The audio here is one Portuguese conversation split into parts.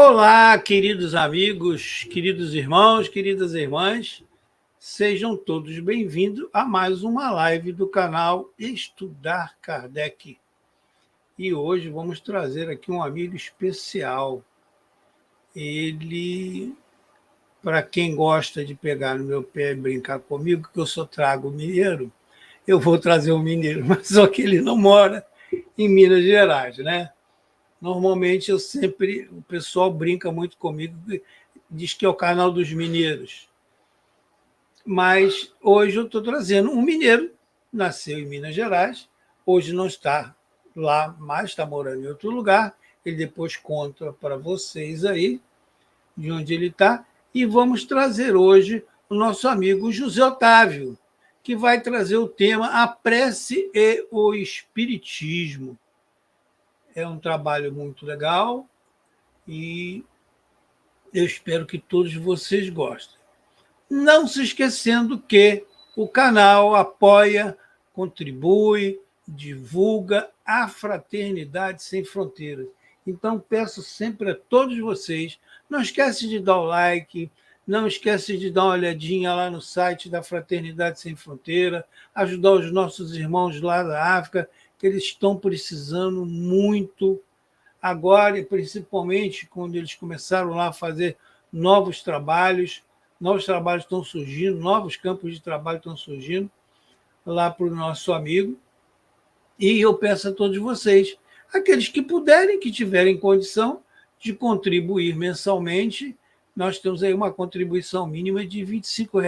Olá, queridos amigos, queridos irmãos, queridas irmãs, sejam todos bem-vindos a mais uma live do canal Estudar Kardec. E hoje vamos trazer aqui um amigo especial. Ele, para quem gosta de pegar no meu pé e brincar comigo, que eu só trago mineiro, eu vou trazer um mineiro, mas só que ele não mora em Minas Gerais, né? Normalmente o pessoal brinca muito comigo, diz que é o canal dos mineiros. Mas hoje eu estou trazendo um mineiro, nasceu em Minas Gerais, hoje não está lá, mas está morando em outro lugar. Ele depois conta para vocês aí de onde ele está. E vamos trazer hoje o nosso amigo José Otávio, que vai trazer o tema A Prece e o Espiritismo. É um trabalho muito legal e eu espero que todos vocês gostem. Não se esquecendo que o canal apoia, contribui, divulga a Fraternidade Sem Fronteiras. Então, peço sempre a todos vocês, não esquece de dar o like, não esquece de dar uma olhadinha lá no site da Fraternidade Sem Fronteira, ajudar os nossos irmãos lá da África, que eles estão precisando muito agora, principalmente quando eles começaram lá a fazer novos trabalhos estão surgindo, novos campos de trabalho estão surgindo lá para o nosso amigo. E eu peço a todos vocês, aqueles que puderem, que tiverem condição de contribuir mensalmente, nós temos aí uma contribuição mínima de R$ 25,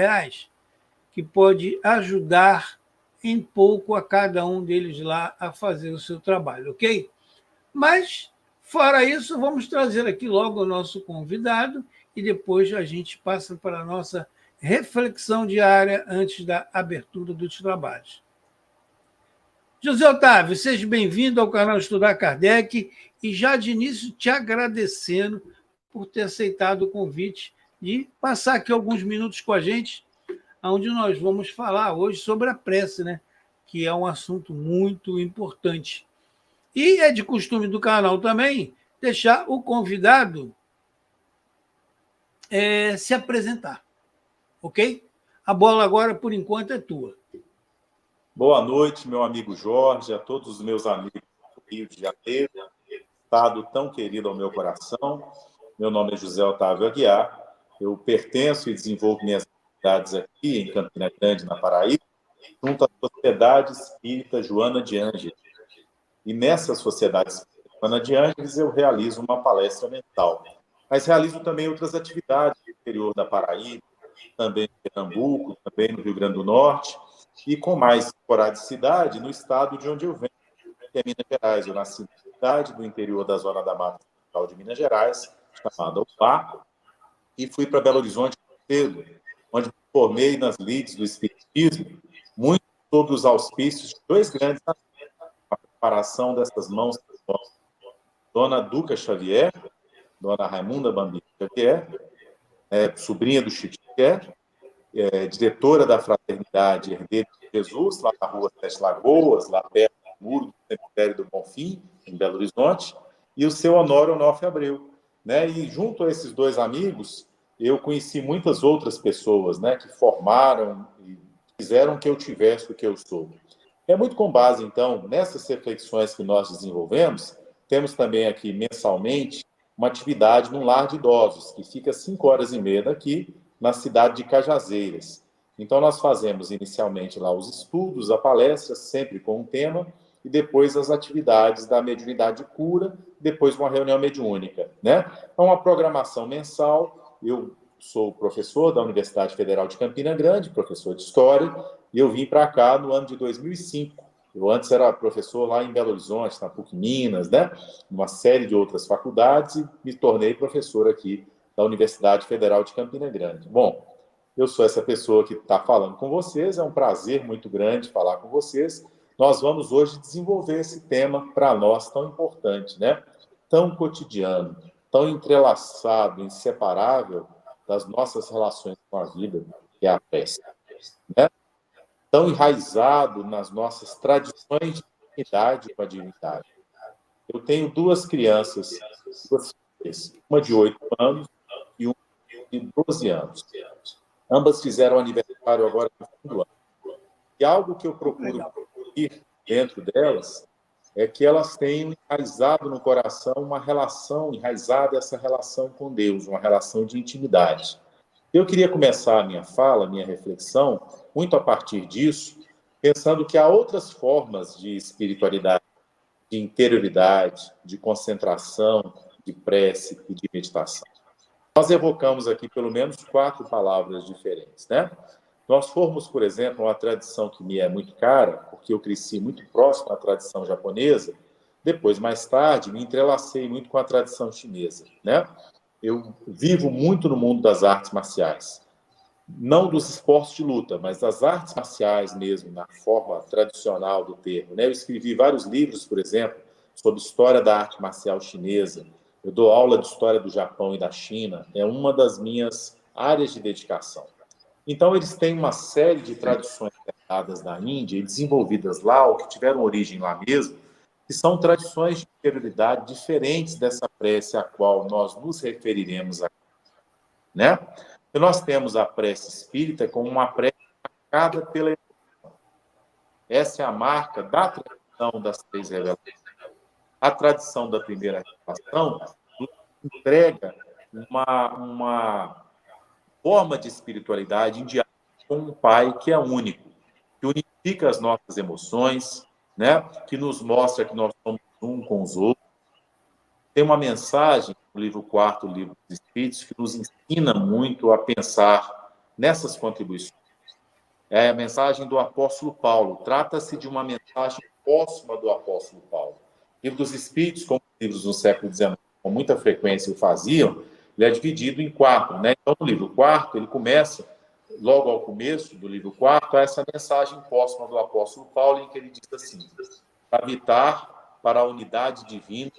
que pode ajudar em pouco a cada um deles lá a fazer o seu trabalho, ok? Mas, fora isso, vamos trazer aqui logo o nosso convidado e depois a gente passa para a nossa reflexão diária antes da abertura dos trabalhos. José Otávio, seja bem-vindo ao canal Estudar Kardec e já de início te agradecendo por ter aceitado o convite de passar aqui alguns minutos com a gente, onde nós vamos falar hoje sobre a prece, né? Que é um assunto muito importante. E é de costume do canal também deixar o convidado se apresentar, ok? A bola agora, por enquanto, é tua. Boa noite, meu amigo Jorge, a todos os meus amigos do Rio de Janeiro, estado tão querido ao meu coração. Meu nome é José Otávio Aguiar, eu pertenço e desenvolvo minhas atividades aqui em Campina Grande, na Paraíba, junto à Sociedade Espírita Joana de Ângeles. E nessa Sociedade Espírita Joana de Ângeles eu realizo uma palestra mensal, mas realizo também outras atividades no interior da Paraíba, também em Pernambuco, também no Rio Grande do Norte, e com mais esporadicidade no estado de onde eu venho, que é Minas Gerais. Eu nasci na cidade do interior da Zona da Mata Central de Minas Gerais, chamada Upá, e fui para Belo Horizonte cedo, onde me formei nas lides do Espiritismo, muito sob os auspícios de dois grandes amigos, a preparação dessas mãos, Dona Duca Xavier, Dona Raimunda Bambini Xavier, sobrinha do Chico Xavier, diretora da Fraternidade Herdeiro de Jesus, lá na rua Sete Lagoas, lá perto do muro do Cemitério do Bonfim, em Belo Horizonte, e o seu Honório Onofre Abreu. Né? E junto a esses dois amigos, eu conheci muitas outras pessoas, né, que formaram e fizeram que eu tivesse o que eu sou. É muito com base, então, nessas reflexões que nós desenvolvemos, temos também aqui, mensalmente, uma atividade num lar de idosos, que fica 5h30 daqui, na cidade de Cajazeiras. Então, nós fazemos inicialmente lá os estudos, a palestra, sempre com um tema, e depois as atividades da mediunidade de cura, depois uma reunião mediúnica. Né? É uma programação mensal. Eu sou professor da Universidade Federal de Campina Grande, professor de História, e eu vim para cá no ano de 2005. Eu antes era professor lá em Belo Horizonte, na PUC Minas, né? Uma série de outras faculdades, e me tornei professor aqui da Universidade Federal de Campina Grande. Bom, eu sou essa pessoa que está falando com vocês, é um prazer muito grande falar com vocês. Nós vamos hoje desenvolver esse tema para nós tão importante, né? Tão cotidiano, tão entrelaçado, inseparável das nossas relações com a vida, que é a prece, né? Tão enraizado nas nossas tradições de intimidade com a divindade. Eu tenho duas crianças, duas uma de 8 anos e uma de 12 anos. Ambas fizeram aniversário agora no fim do ano. E algo que eu procuro ir dentro delas é que elas tenham enraizado no coração uma relação, enraizada essa relação com Deus, uma relação de intimidade. Eu queria começar a minha fala, a minha reflexão, muito a partir disso, pensando que há outras formas de espiritualidade, de interioridade, de concentração, de prece e de meditação. Nós evocamos aqui pelo menos 4 palavras diferentes, né? Nós formos, por exemplo, uma tradição que me é muito cara, porque eu cresci muito próximo à tradição japonesa, depois, mais tarde, me entrelacei muito com a tradição chinesa, né? Eu vivo muito no mundo das artes marciais. Não dos esportes de luta, mas das artes marciais mesmo, na forma tradicional do termo, né? Eu escrevi vários livros, por exemplo, sobre história da arte marcial chinesa. Eu dou aula de história do Japão e da China. É uma das minhas áreas de dedicação. Então, eles têm uma série de tradições herdadas da Índia e desenvolvidas lá, ou que tiveram origem lá mesmo, que são tradições de interioridade diferentes dessa prece a qual nós nos referiremos aqui, né? E nós temos a prece espírita como uma prece marcada pela emoção. Essa é a marca da tradição das 3 revelações. A tradição da primeira revelação entrega uma forma de espiritualidade em diálogo com um Pai que é único, que unifica as nossas emoções, né? Que nos mostra que nós somos um com os outros. Tem uma mensagem no livro 4, Livro dos Espíritos, que nos ensina muito a pensar nessas contribuições. É a mensagem do apóstolo Paulo. Trata-se de uma mensagem póstuma do apóstolo Paulo. O Livro dos Espíritos, como os livros do século XIX com muita frequência o faziam, ele é dividido em 4, né? Então, no livro 4, ele começa, logo ao começo do livro 4, essa mensagem póstuma do apóstolo Paulo, em que ele diz assim: habitar para a unidade divina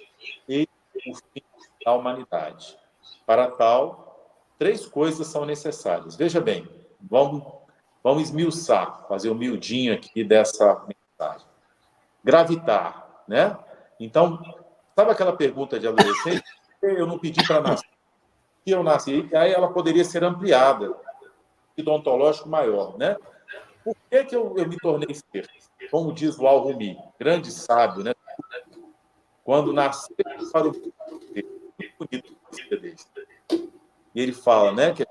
e o fim da humanidade. Para tal, 3 coisas são necessárias. Veja bem, vamos esmiuçar, fazer um miudinho aqui dessa mensagem. Gravitar, né? Então, sabe aquela pergunta de adolescente? Eu não pedi para nascer, e eu nasci. Aí ela poderia ser ampliada, odontológico maior, né? Por que eu me tornei ser? Como diz o Al-Rumi, grande sábio, né? Quando nasceu para o mundo, muito bonito dele. E ele fala, né, que é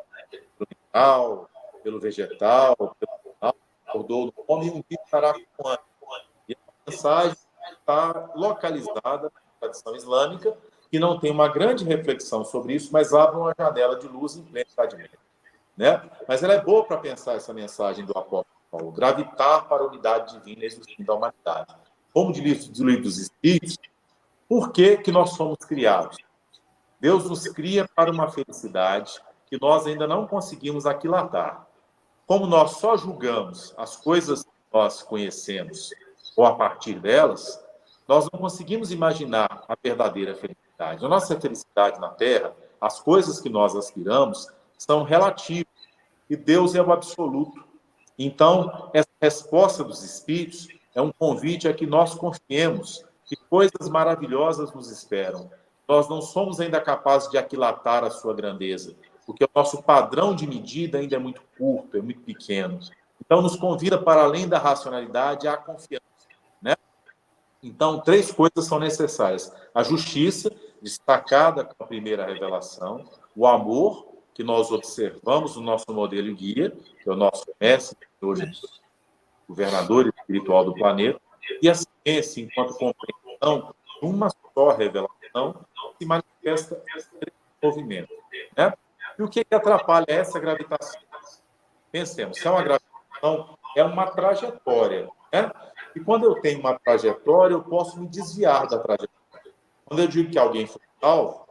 pelo mineral, pelo vegetal, pelo animal, acordou no homem e um dia estará com o ano. E a mensagem está localizada na tradição islâmica, que não tem uma grande reflexão sobre isso, mas abre uma janela de luz em plena Idade Média, né? Mas ela é boa para pensar essa mensagem do apóstolo Paulo, gravitar para a unidade divina e o fim da humanidade. Como diz o livro dos Espíritos, por que nós somos criados? Deus nos cria para uma felicidade que nós ainda não conseguimos aquilatar. Como nós só julgamos as coisas que nós conhecemos ou a partir delas, nós não conseguimos imaginar a verdadeira felicidade. A nossa felicidade na Terra, as coisas que nós aspiramos, são relativas e Deus é o absoluto. Então, essa resposta dos Espíritos é um convite a que nós confiemos que coisas maravilhosas nos esperam. Nós não somos ainda capazes de aquilatar a sua grandeza, porque o nosso padrão de medida ainda é muito curto, é muito pequeno. Então, nos convida para além da racionalidade à confiança, né? Então, 3 coisas são necessárias. A justiça, destacada com a primeira revelação, o amor, que nós observamos no nosso modelo e guia, que é o nosso mestre, hoje governador espiritual do planeta, e a ciência, enquanto compreensão de uma só revelação, se manifesta esse movimento, né? E o que atrapalha essa gravitação? Pensemos, se é uma gravitação, é uma trajetória, né? E quando eu tenho uma trajetória, eu posso me desviar da trajetória. Quando eu digo que alguém foi salvo,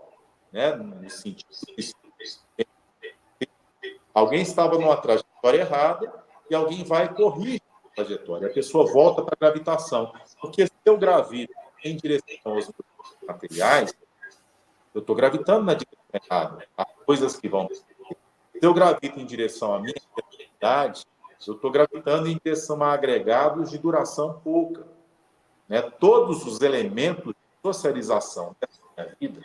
né, no sentido alguém estava numa trajetória errada e alguém vai e corrige a trajetória. A pessoa volta para a gravitação. Porque se eu gravito em direção aos materiais, eu estou gravitando na direção errada. Há coisas que vão... Se eu gravito em direção à minha identidade, eu estou gravitando em direção a agregados de duração pouca, né? Todos os elementos de socialização dessa minha vida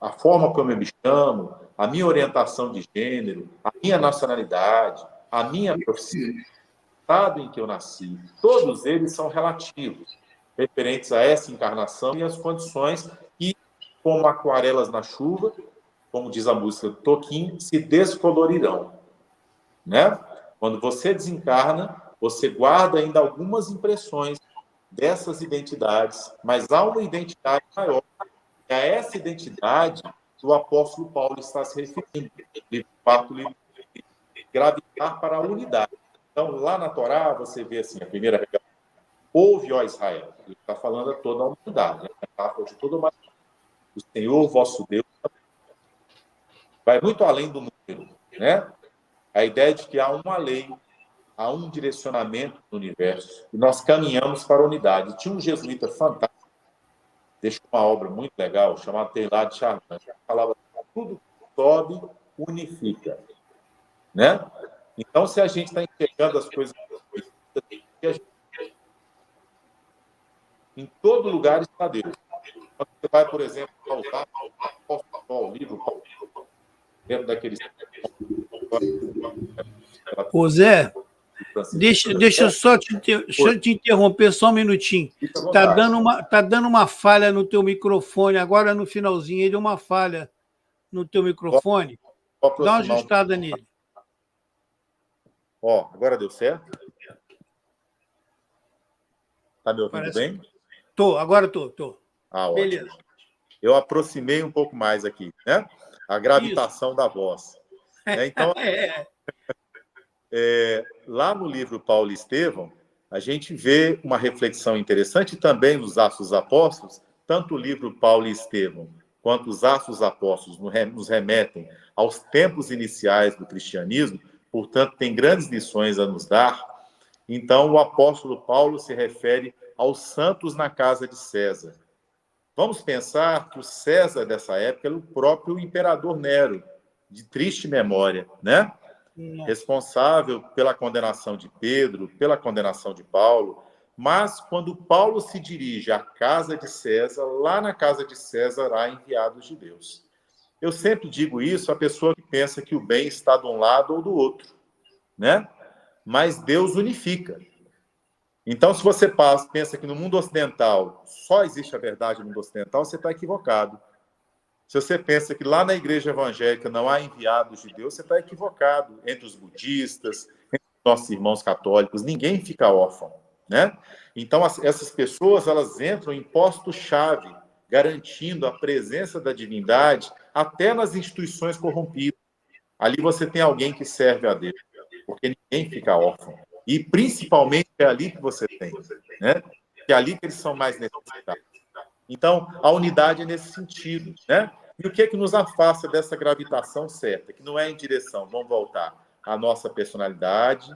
a forma como eu me chamo, a minha orientação de gênero, a minha nacionalidade, a minha profissão, o estado em que eu nasci, todos eles são relativos, referentes a essa encarnação e as condições que, como aquarelas na chuva, como diz a música Toquinho, se descolorirão, né? Quando você desencarna, você guarda ainda algumas impressões dessas identidades, mas há uma identidade maior. É a essa identidade que o apóstolo Paulo está se referindo. Livro 4, livro gravitar para a unidade. Então, lá na Torá, você vê assim, a primeira revelação, ouve, ó Israel. Ele está falando a toda a humanidade, né? De toda a humanidade. O Senhor, vosso Deus, vai muito além do número, né? A ideia de que há uma lei, há um direcionamento no universo, e nós caminhamos para a unidade. Tinha um jesuíta fantástico, deixou uma obra muito legal, chamada Teilhard de Chardin, que falava que tudo que sobe, unifica, né? Então, se a gente está enxergando as coisas em todo lugar está Deus. Quando você vai, por exemplo, ao livro, dentro daqueles... Ô Zé, deixa eu só deixa eu te interromper só um minutinho. Tá dando uma falha no teu microfone, agora no finalzinho, ele deu uma falha no teu microfone. Dá uma ajustada nele. Ó, agora deu certo? Tá me ouvindo bem? Agora tô. Ah, ótimo. Beleza. Eu aproximei um pouco mais aqui, né? A gravitação da voz. Então, lá no livro Paulo e Estevão, a gente vê uma reflexão interessante também nos Atos dos Apóstolos, tanto o livro Paulo e Estevão quanto os Atos dos Apóstolos nos remetem aos tempos iniciais do cristianismo, portanto, tem grandes lições a nos dar. Então, o apóstolo Paulo se refere aos santos na casa de César. Vamos pensar que o César dessa época era o próprio imperador Nero, de triste memória, né? Responsável pela condenação de Pedro, pela condenação de Paulo. Mas, quando Paulo se dirige à casa de César, lá na casa de César há enviados de Deus. Eu sempre digo isso à pessoa que pensa que o bem está de um lado ou do outro, né? Mas Deus unifica. Então, se você pensa que no mundo ocidental só existe a verdade no mundo ocidental, você está equivocado. Se você pensa que lá na igreja evangélica não há enviados de Deus, você está equivocado. Entre os budistas, entre os nossos irmãos católicos, ninguém fica órfão, né? Então, essas pessoas, elas entram em posto-chave, garantindo a presença da divindade até nas instituições corrompidas. Ali você tem alguém que serve a Deus, porque ninguém fica órfão. E, principalmente, é ali que você tem, né? É ali que eles são mais necessitados. Então, a unidade é nesse sentido, né? E o que é que nos afasta dessa gravitação certa? Que não é em direção, vamos voltar, à nossa personalidade,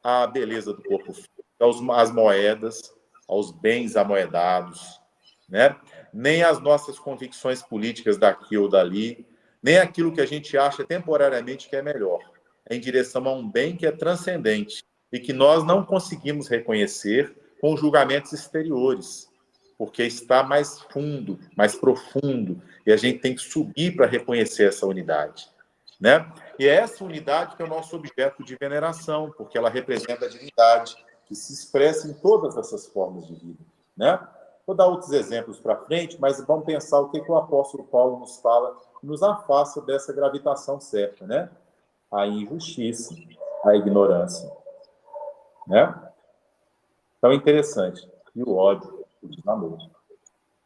à beleza do corpo físico, às moedas, aos bens amoedados, né? Nem às nossas convicções políticas daqui ou dali, nem aquilo que a gente acha temporariamente que é melhor. É em direção a um bem que é transcendente e que nós não conseguimos reconhecer com julgamentos exteriores, porque está mais fundo, mais profundo, e a gente tem que subir para reconhecer essa unidade, né? E é essa unidade que é o nosso objeto de veneração, porque ela representa a divindade, que se expressa em todas essas formas de vida, né? Vou dar outros exemplos para frente, mas vamos pensar o que o apóstolo Paulo nos fala, nos afasta dessa gravitação certa, né? A injustiça, a ignorância, né? Então, é interessante. E o ódio, o desamor.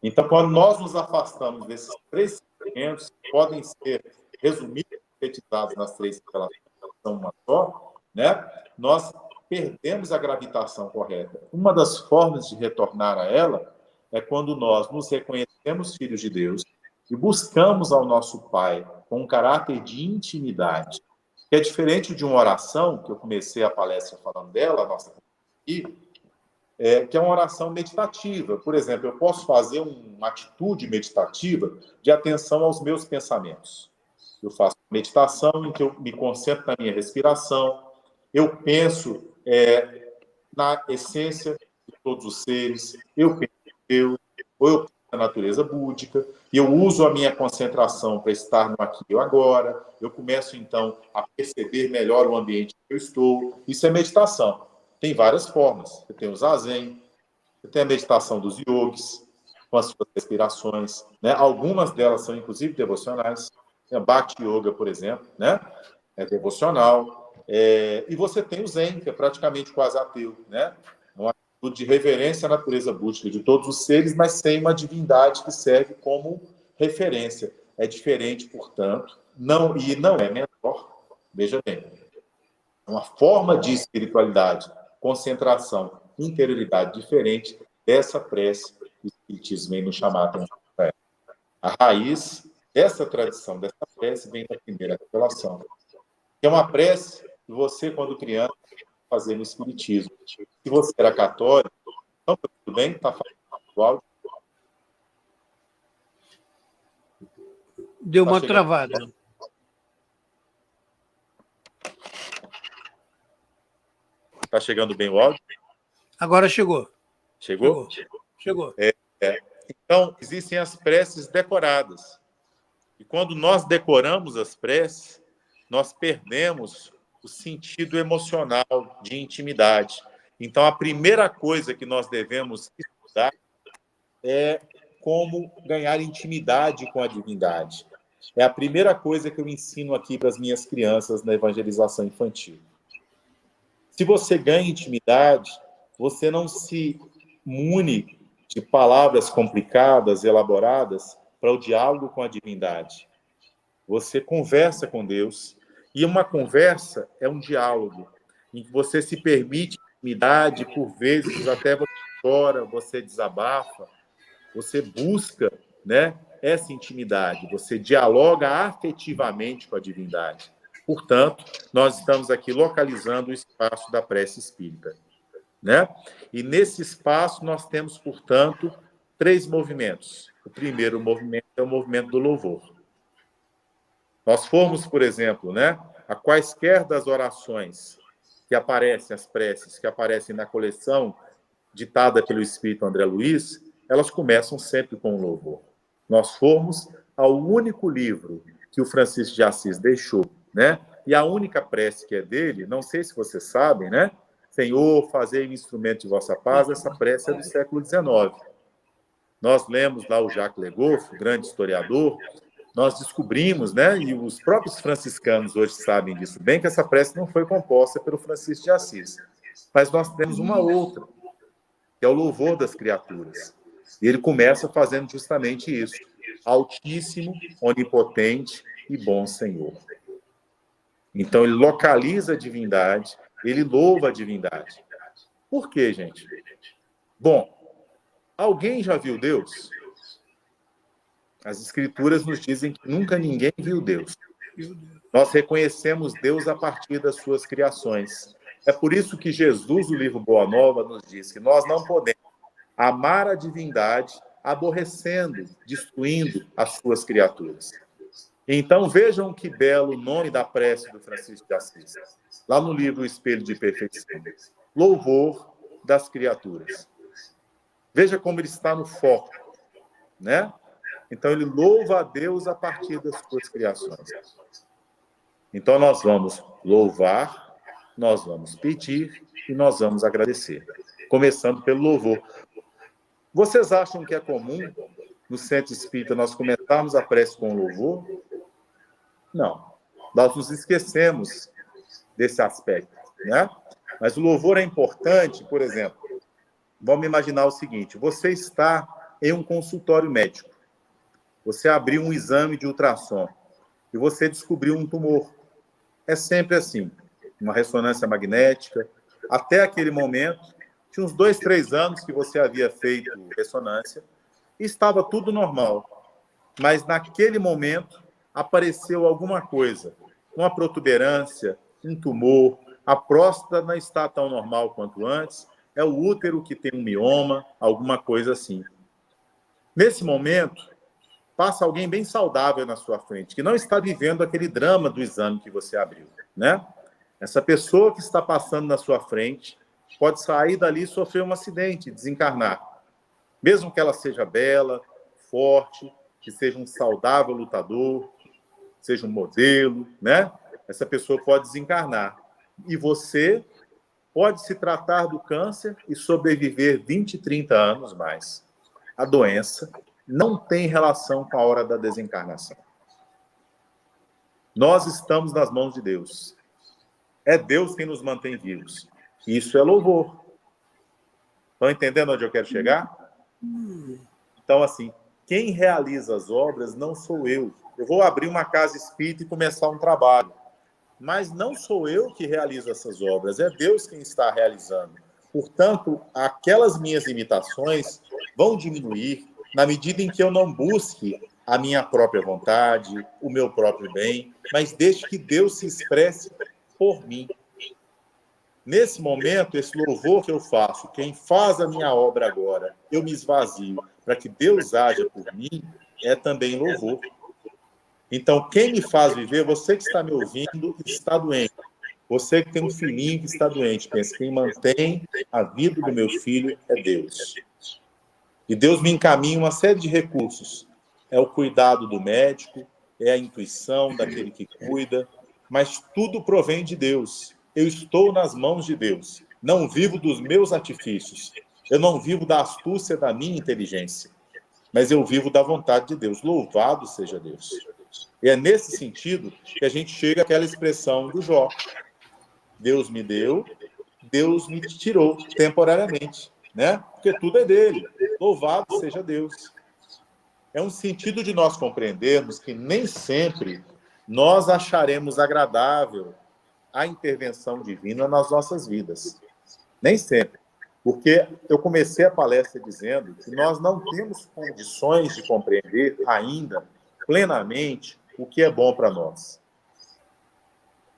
Então, quando nós nos afastamos desses três sentimentos, que podem ser resumidos e sintetizados nas três relações, uma só, né? Nós perdemos a gravitação correta. Uma das formas de retornar a ela é quando nós nos reconhecemos filhos de Deus e buscamos ao nosso Pai com um caráter de intimidade, que é diferente de uma oração, que eu comecei a palestra falando dela, a nossa aqui, que é uma oração meditativa. Por exemplo, eu posso fazer uma atitude meditativa de atenção aos meus pensamentos. Eu faço meditação em que eu me concentro na minha respiração, eu penso na essência de todos os seres, eu penso em Deus, ou eu penso a natureza búdica, e eu uso a minha concentração para estar no aqui e agora, eu começo, então, a perceber melhor o ambiente que eu estou. Isso é meditação. Tem várias formas. Você tem o zazen, você tem a meditação dos yogis, com as suas respirações, né? Algumas delas são, inclusive, devocionais. Tem a Bhakti Yoga, por exemplo, né? É devocional. E você tem o Zen, que é praticamente quase ateu, né? Uma atitude de reverência à natureza búdica de todos os seres, mas sem uma divindade que serve como referência. É diferente, portanto, não é menor. Veja bem, é uma forma de espiritualidade, concentração, interioridade diferente dessa prece que o Espiritismo vem nos chamar a atenção para ela. A raiz dessa tradição, dessa prece, vem da primeira revelação, que é uma prece que você, quando criança, fazer no Espiritismo. Se você era católico, então, tudo bem? Está falando o áudio? Deu uma travada. Está chegando bem o áudio? Agora chegou. Chegou? Chegou. Então, existem as preces decoradas. E quando nós decoramos as preces, nós perdemos o sentido emocional de intimidade. Então, a primeira coisa que nós devemos estudar é como ganhar intimidade com a divindade. É a primeira coisa que eu ensino aqui para as minhas crianças na evangelização infantil. Se você ganha intimidade, você não se mune de palavras complicadas, elaboradas, para o diálogo com a divindade. Você conversa com Deus, e uma conversa é um diálogo, em que você se permite intimidade, por vezes até você chora, você desabafa, você busca, né, essa intimidade, você dialoga afetivamente com a divindade. Portanto, nós estamos aqui localizando o espaço da prece espírita, né? E nesse espaço nós temos, portanto, 3 movimentos. O primeiro movimento é o movimento do louvor. Nós formos, por exemplo, né, a quaisquer das orações que aparecem, as preces que aparecem na coleção ditada pelo Espírito André Luiz, elas começam sempre com o louvor. Nós formos ao único livro que o Francisco de Assis deixou, né? E a única prece que é dele, não sei se vocês sabem, né? Senhor, fazei-me instrumento de vossa paz, essa prece é do século XIX. Nós lemos lá o Jacques Legoff, grande historiador, nós descobrimos, né, e os próprios franciscanos hoje sabem disso bem, que essa prece não foi composta pelo Francisco de Assis. Mas nós temos uma outra, que é o louvor das criaturas. E ele começa fazendo justamente isso. Altíssimo, onipotente e bom Senhor. Então, ele localiza a divindade, ele louva a divindade. Por quê, gente? Bom, alguém já viu Deus? As Escrituras nos dizem que nunca ninguém viu Deus. Nós reconhecemos Deus a partir das suas criações. É por isso que Jesus, o livro Boa Nova, nos diz que nós não podemos amar a divindade aborrecendo, destruindo as suas criaturas. Então, vejam que belo nome da prece do Francisco de Assis. Lá no livro O Espelho de Perfeição. Louvor das criaturas. Veja como ele está no foco, né? Então, ele louva a Deus a partir das suas criações. Então, nós vamos louvar, nós vamos pedir e nós vamos agradecer. Começando pelo louvor. Vocês acham que é comum, no Centro Espírita, nós começarmos a prece com louvor? Não. Nós nos esquecemos desse aspecto, né? Mas o louvor é importante, por exemplo, vamos imaginar o seguinte, você está em um consultório médico, você abriu um exame de ultrassom e você descobriu um tumor. É sempre assim, uma ressonância magnética. Até aquele momento, tinha uns 2, 3 anos que você havia feito ressonância e estava tudo normal. Mas naquele momento apareceu alguma coisa, uma protuberância, um tumor, a próstata não está tão normal quanto antes, é o útero que tem um mioma, alguma coisa assim. Nesse momento, passa alguém bem saudável na sua frente, que não está vivendo aquele drama do exame que você abriu, né? Essa pessoa que está passando na sua frente pode sair dali e sofrer um acidente, desencarnar. Mesmo que ela seja bela, forte, que seja um saudável lutador, seja um modelo, né? Essa pessoa pode desencarnar. E você pode se tratar do câncer e sobreviver 20, 30 anos mais. A doença não tem relação com a hora da desencarnação. Nós estamos nas mãos de Deus. É Deus quem nos mantém vivos. Isso é louvor. Estão entendendo onde eu quero chegar? Então, assim, quem realiza as obras não sou eu. Eu vou abrir uma casa espírita e começar um trabalho. Mas não sou eu que realizo essas obras, é Deus quem está realizando. Portanto, aquelas minhas limitações vão diminuir na medida em que eu não busque a minha própria vontade, o meu próprio bem, mas deixe que Deus se expresse por mim. Nesse momento, esse louvor que eu faço, quem faz a minha obra agora, eu me esvazio para que Deus haja por mim, é também louvor. Então, quem me faz viver, você que está me ouvindo, está doente. Você que tem um filhinho que está doente, pensa, quem mantém a vida do meu filho é Deus. E Deus me encaminha uma série de recursos. É o cuidado do médico, é a intuição daquele que cuida, mas tudo provém de Deus. Eu estou nas mãos de Deus. Não vivo dos meus artifícios. Eu não vivo da astúcia da minha inteligência, mas eu vivo da vontade de Deus. Louvado seja Deus. E é nesse sentido que a gente chega àquela expressão do Jó. Deus me deu, Deus me tirou temporariamente, né? Porque tudo é dele. Louvado seja Deus. É um sentido de nós compreendermos que nem sempre nós acharemos agradável a intervenção divina nas nossas vidas. Nem sempre. Porque eu comecei a palestra dizendo que nós não temos condições de compreender ainda plenamente o que é bom para nós.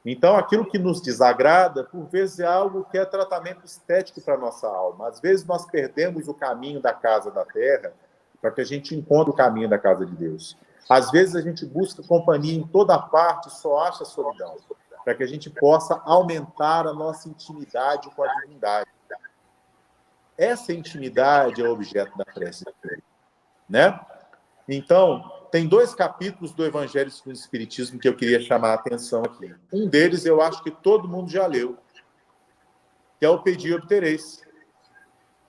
Então, aquilo que nos desagrada, por vezes, é algo que é tratamento estético para a nossa alma. Às vezes, nós perdemos o caminho da casa da terra para que a gente encontre o caminho da casa de Deus. Às vezes, a gente busca companhia em toda parte e só acha solidão, para que a gente possa aumentar a nossa intimidade com a divindade. Essa intimidade é o objeto da prece, né? Então, tem 2 capítulos do Evangelho segundo o Espiritismo que eu queria chamar a atenção aqui. Um deles eu acho que todo mundo já leu, que é o Pedi e Obtereis,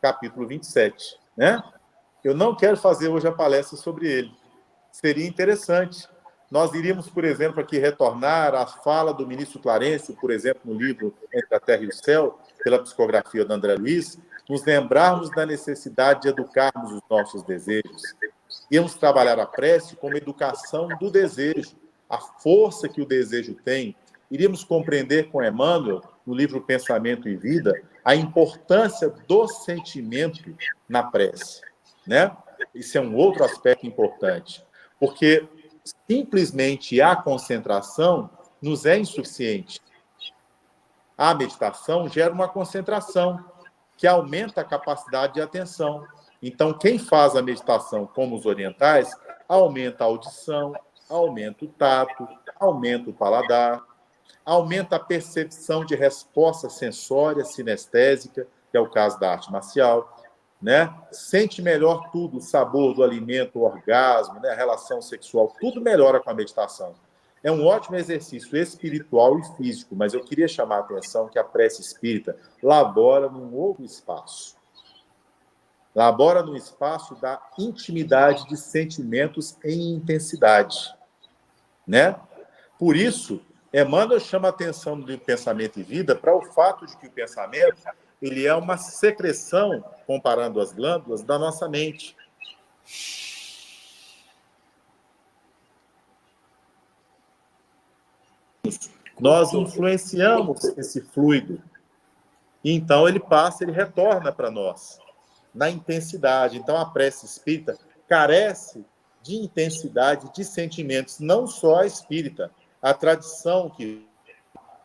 capítulo 27, né? Eu não quero fazer hoje a palestra sobre ele. Seria interessante. Nós iríamos, por exemplo, aqui retornar à fala do ministro Clarencio, por exemplo, no livro Entre a Terra e o Céu, pela psicografia do André Luiz, nos lembrarmos da necessidade de educarmos os nossos desejos. Íamos trabalhar a prece como educação do desejo, a força que o desejo tem. Iríamos compreender com Emmanuel, no livro Pensamento e Vida, a importância do sentimento na prece, né? Isso é um outro aspecto importante, porque simplesmente a concentração nos é insuficiente. A meditação gera uma concentração que aumenta a capacidade de atenção. Então, quem faz a meditação, como os orientais, aumenta a audição, aumenta o tato, aumenta o paladar, aumenta a percepção de resposta sensória, sinestésica, que é o caso da arte marcial, né? Sente melhor tudo, o sabor do alimento, o orgasmo, né? A relação sexual, tudo melhora com a meditação. É um ótimo exercício espiritual e físico, mas eu queria chamar a atenção que a prece espírita labora num outro espaço. Labora no espaço da intimidade de sentimentos em intensidade, né? Por isso, Emmanuel chama a atenção do Pensamento e Vida para o fato de que o pensamento ele é uma secreção, comparando as glândulas, da nossa mente. Nós influenciamos esse fluido. E então ele passa, ele retorna para nós, na intensidade. Então a prece espírita carece de intensidade de sentimentos, não só a espírita. A tradição que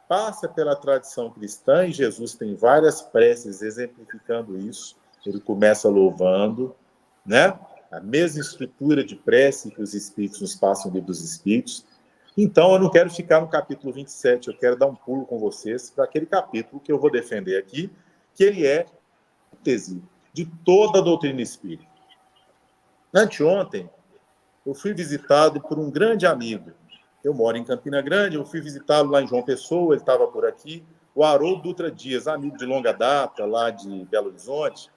passa pela tradição cristã, e Jesus tem várias preces exemplificando isso. Ele começa louvando, né? A mesma estrutura de prece que os Espíritos nos passam no Livro dos Espíritos. Então, eu não quero ficar no capítulo 27, eu quero dar um pulo com vocês para aquele capítulo que eu vou defender aqui, que ele é a síntese de toda a doutrina espírita. Anteontem, eu fui visitado por um grande amigo. Eu moro em Campina Grande, eu fui visitá-lo lá em João Pessoa, ele estava por aqui. O Haroldo Dutra Dias, amigo de longa data, lá de Belo Horizonte.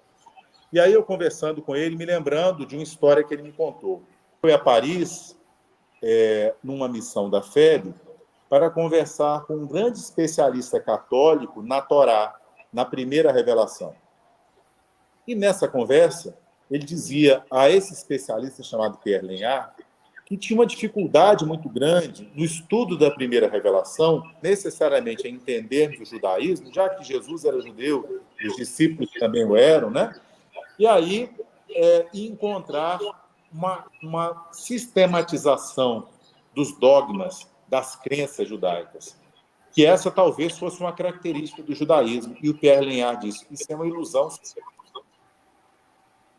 E aí eu conversando com ele, me lembrando de uma história que ele me contou. Foi a Paris, numa missão da FEB, para conversar com um grande especialista católico na Torá, na primeira revelação. E nessa conversa, ele dizia a esse especialista chamado Pierre Lenhart que tinha uma dificuldade muito grande no estudo da primeira revelação, necessariamente em entendermos o judaísmo, já que Jesus era judeu, os discípulos também o eram, né? E aí encontrar uma sistematização dos dogmas, das crenças judaicas, que essa talvez fosse uma característica do judaísmo. E o Pierre Lenhart disse, isso é uma ilusão.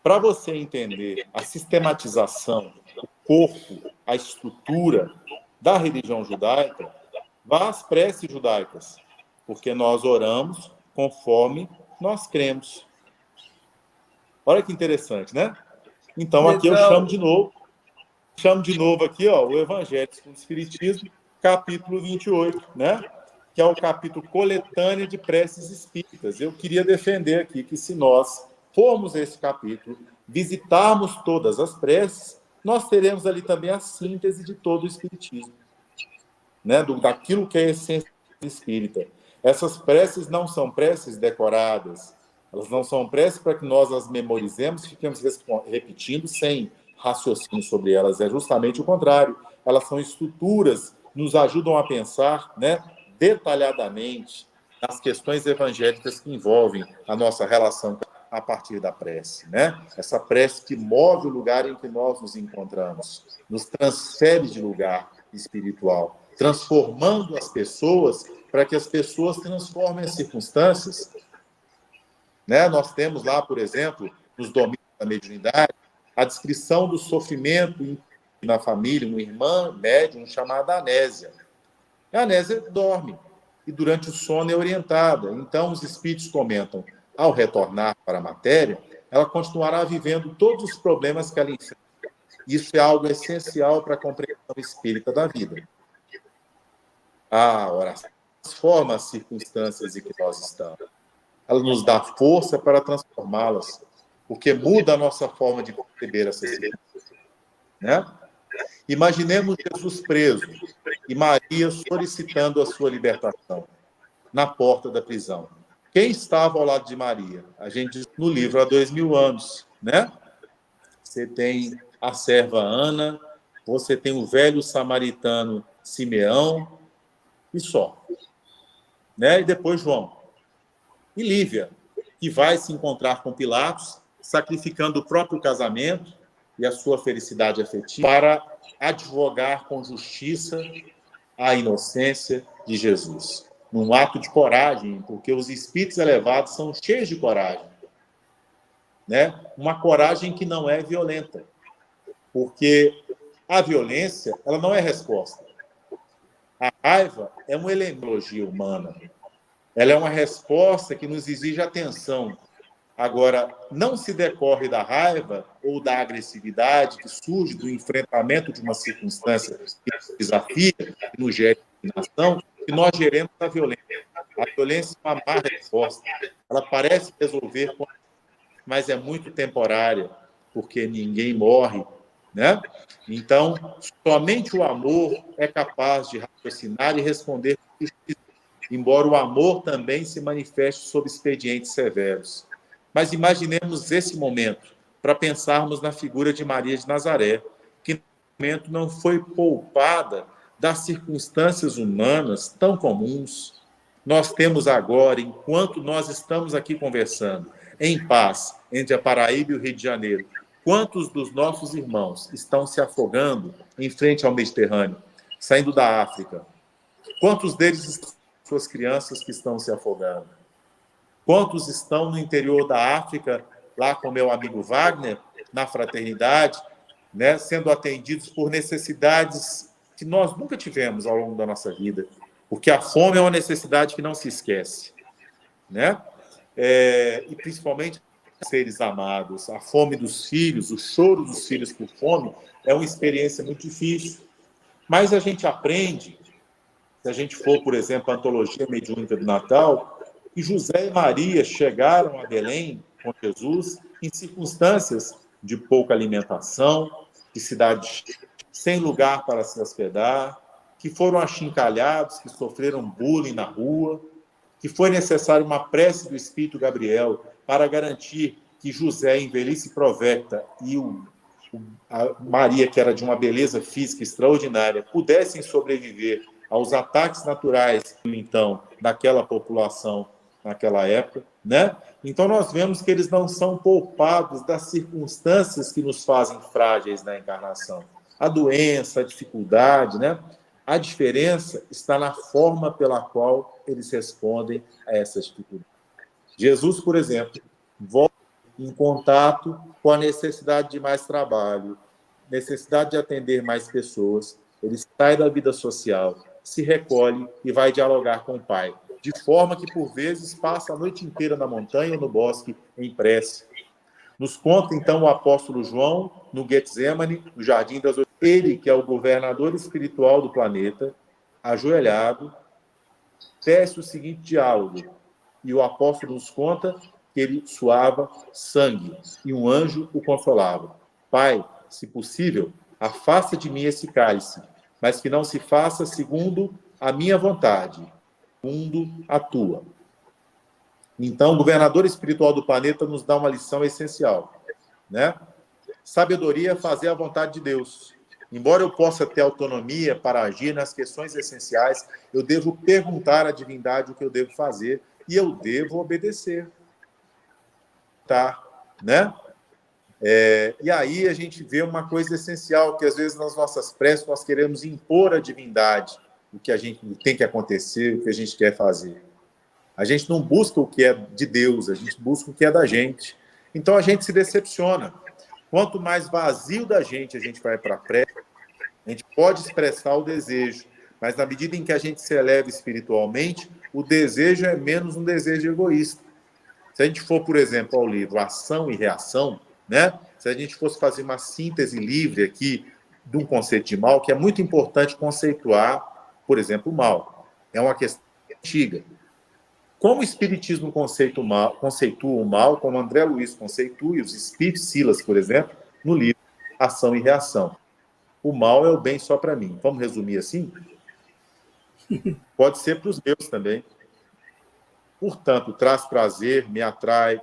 Para você entender a sistematização, o corpo, a estrutura da religião judaica, vá às preces judaicas, porque nós oramos conforme nós cremos. Olha que interessante, né? Então, aqui eu chamo de novo aqui, ó, o Evangelho segundo o Espiritismo, capítulo 28, né? Que é o capítulo coletânea de preces espíritas. Eu queria defender aqui que se nós formos esse capítulo, visitarmos todas as preces, nós teremos ali também a síntese de todo o Espiritismo, né? Daquilo que é a essência espírita. Essas preces não são preces decoradas, elas não são preces para que nós as memorizemos e fiquemos repetindo sem raciocínio sobre elas. É justamente o contrário. Elas são estruturas, nos ajudam a pensar, né, detalhadamente nas questões evangélicas que envolvem a nossa relação a partir da prece, né? Essa prece que move o lugar em que nós nos encontramos, nos transfere de lugar espiritual, transformando as pessoas para que as pessoas transformem as circunstâncias. Né? Nós temos lá, por exemplo, nos domínios da mediunidade, a descrição do sofrimento na família, uma irmã médium chamada Anésia. A Anésia dorme e durante o sono é orientada. Então, os espíritos comentam, ao retornar para a matéria, ela continuará vivendo todos os problemas que ela enfrenta. Isso é algo essencial para a compreensão espírita da vida. A oração transforma as circunstâncias em que nós estamos. Ela nos dá força para transformá-las, porque muda a nossa forma de perceber essas circunstâncias, né? Imaginemos Jesus preso e Maria solicitando a sua libertação na porta da prisão. Quem estava ao lado de Maria? A gente diz no livro há 2000 anos, né? Você tem a serva Ana, você tem o velho samaritano Simeão e só, né? E depois João. E Lívia, que vai se encontrar com Pilatos, sacrificando o próprio casamento e a sua felicidade afetiva para advogar com justiça a inocência de Jesus. Num ato de coragem, porque os espíritos elevados são cheios de coragem, né? Uma coragem que não é violenta, porque a violência ela não é resposta. A raiva é uma elegia humana. Ela é uma resposta que nos exige atenção. Agora, não se decorre da raiva ou da agressividade que surge do enfrentamento de uma circunstância que nos desafia, que nos gera indignação, que nós geremos a violência. A violência é uma má resposta. Ela parece resolver, mas é muito temporária, porque ninguém morre, né? Então, somente o amor é capaz de raciocinar e responder com justiça, embora o amor também se manifeste sob expedientes severos. Mas imaginemos esse momento para pensarmos na figura de Maria de Nazaré, que no momento não foi poupada das circunstâncias humanas tão comuns. Nós temos agora, enquanto nós estamos aqui conversando, em paz, entre a Paraíba e o Rio de Janeiro, quantos dos nossos irmãos estão se afogando em frente ao Mediterrâneo, saindo da África? Quantos deles estão suas crianças que estão se afogando? Quantos estão no interior da África, lá com meu amigo Wagner, na fraternidade, né, sendo atendidos por necessidades que nós nunca tivemos ao longo da nossa vida? Porque a fome é uma necessidade que não se esquece, né? E principalmente seres amados, a fome dos filhos, o choro dos filhos por fome, é uma experiência muito difícil. Mas a gente aprende, se a gente for, por exemplo, a antologia mediúnica do Natal, que José e Maria chegaram a Belém com Jesus em circunstâncias de pouca alimentação, de cidade sem lugar para se hospedar, que foram achincalhados, que sofreram bullying na rua, que foi necessário uma prece do Espírito Gabriel para garantir que José, em velhice provecta, e a Maria, que era de uma beleza física extraordinária, pudessem sobreviver aos ataques naturais, então, daquela população naquela época, né? Então, nós vemos que eles não são poupados das circunstâncias que nos fazem frágeis na encarnação. A doença, a dificuldade, né? A diferença está na forma pela qual eles respondem a essas dificuldades. Jesus, por exemplo, volta em contato com a necessidade de mais trabalho, necessidade de atender mais pessoas. Ele sai da vida social, se recolhe e vai dialogar com o Pai, de forma que, por vezes, passa a noite inteira na montanha ou no bosque em prece. Nos conta, então, o apóstolo João, no Getsemane, no Jardim das Oliveiras. Ele, que é o governador espiritual do planeta, ajoelhado, tece o seguinte diálogo. E o apóstolo nos conta que ele suava sangue, e um anjo o consolava. Pai, se possível, afasta de mim esse cálice, mas que não se faça segundo a minha vontade, segundo a tua. Então, o governador espiritual do planeta nos dá uma lição essencial, né? Sabedoria é fazer a vontade de Deus. Embora eu possa ter autonomia para agir nas questões essenciais, eu devo perguntar à divindade o que eu devo fazer e eu devo obedecer. Tá? Né? E aí a gente vê uma coisa essencial, que às vezes nas nossas preces nós queremos impor à divindade o que a gente tem que acontecer, o que a gente quer fazer. A gente não busca o que é de Deus, a gente busca o que é da gente. Então a gente se decepciona. Quanto mais vazio da gente a gente vai para a prece, a gente pode expressar o desejo, mas na medida em que a gente se eleva espiritualmente, o desejo é menos um desejo egoísta. Se a gente for, por exemplo, ao livro Ação e Reação, né? Se a gente fosse fazer uma síntese livre aqui de um conceito de mal, que é muito importante conceituar, por exemplo, o mal. É uma questão antiga. Como o Espiritismo conceitua o mal, como André Luiz conceitua, e os Espíritos Silas, por exemplo, no livro Ação e Reação. O mal é o bem só para mim. Vamos resumir assim? Pode ser para os meus também. Portanto, traz prazer, me atrai,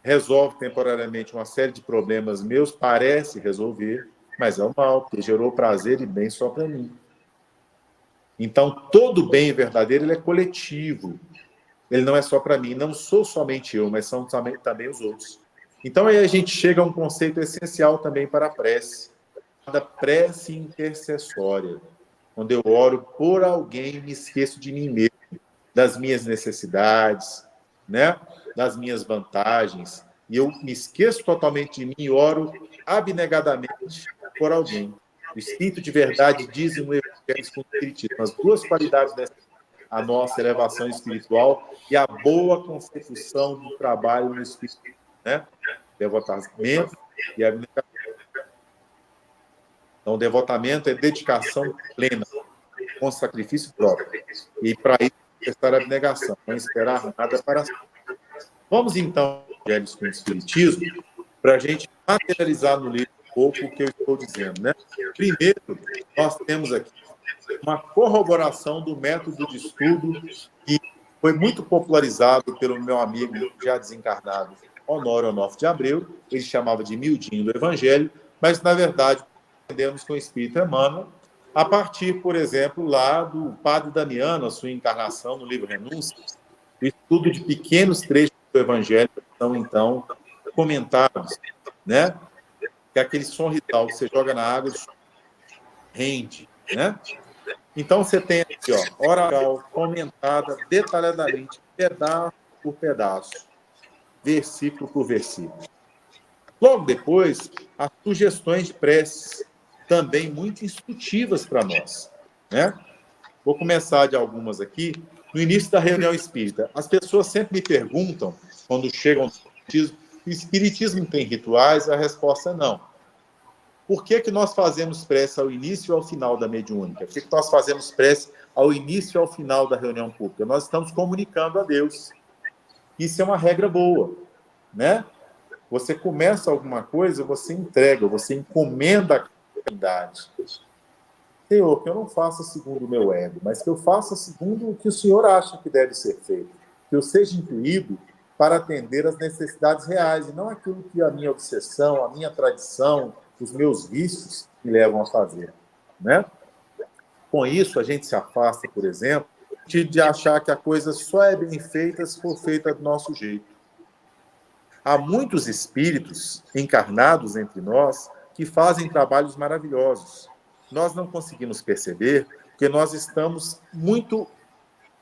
resolve temporariamente uma série de problemas meus, parece resolver, mas é o mal, porque gerou prazer e bem só para mim. Então, todo bem verdadeiro ele é coletivo. Ele não é só para mim. Não sou somente eu, mas são também os outros. Então, aí a gente chega a um conceito essencial também para a prece. Da prece intercessória. Quando eu oro por alguém, me esqueço de mim mesmo, das minhas necessidades, né? Das minhas vantagens. E eu me esqueço totalmente de mim e oro abnegadamente por alguém. O Espírito de Verdade diz no Evangelho com o Espiritismo as duas qualidades a nossa elevação espiritual e a boa consecução do trabalho no Espírito, né? Devotamento e abnegação. Então, o devotamento é dedicação plena, com sacrifício próprio. E para isso, prestar abnegação, não esperar nada para si. Vamos, então, Evangelhos com o Espiritismo, para a gente materializar no livro um pouco o que eu estou dizendo, né? Primeiro, nós temos aqui uma corroboração do método de estudo que foi muito popularizado pelo meu amigo já desencarnado, Honório Onofre de Abreu. Ele chamava de Mildinho do Evangelho, mas, na verdade, aprendemos com o Espírito Emmanuel, a partir, por exemplo, lá do Padre Damiano, a sua encarnação no livro Renúncia, o estudo de pequenos trechos do Evangelho são, então, comentados, né? Que é aquele som ritual que você joga na água e rende, né? Então, você tem aqui, ó, oral, comentada detalhadamente, pedaço por pedaço, versículo por versículo. Logo depois, as sugestões de preces, também muito instrutivas para nós, né? Vou começar de algumas aqui. No início da reunião espírita, as pessoas sempre me perguntam, quando chegam O espiritismo tem rituais? A resposta é não. Por que nós fazemos prece ao início e ao final da mediúnica? Por que nós fazemos prece ao início e ao final da reunião pública? Nós estamos comunicando a Deus. Isso é uma regra boa, né? Você começa alguma coisa, você entrega, você encomenda a caridade. Senhor, que eu não faça segundo o meu ego, mas que eu faça segundo o que o Senhor acha que deve ser feito. Que eu seja intuído para atender às necessidades reais, e não aquilo que a minha obsessão, a minha tradição, os meus vícios me levam a fazer, né? Com isso, a gente se afasta, por exemplo, de achar que a coisa só é bem feita se for feita do nosso jeito. Há muitos espíritos encarnados entre nós que fazem trabalhos maravilhosos. Nós não conseguimos perceber porque nós estamos muito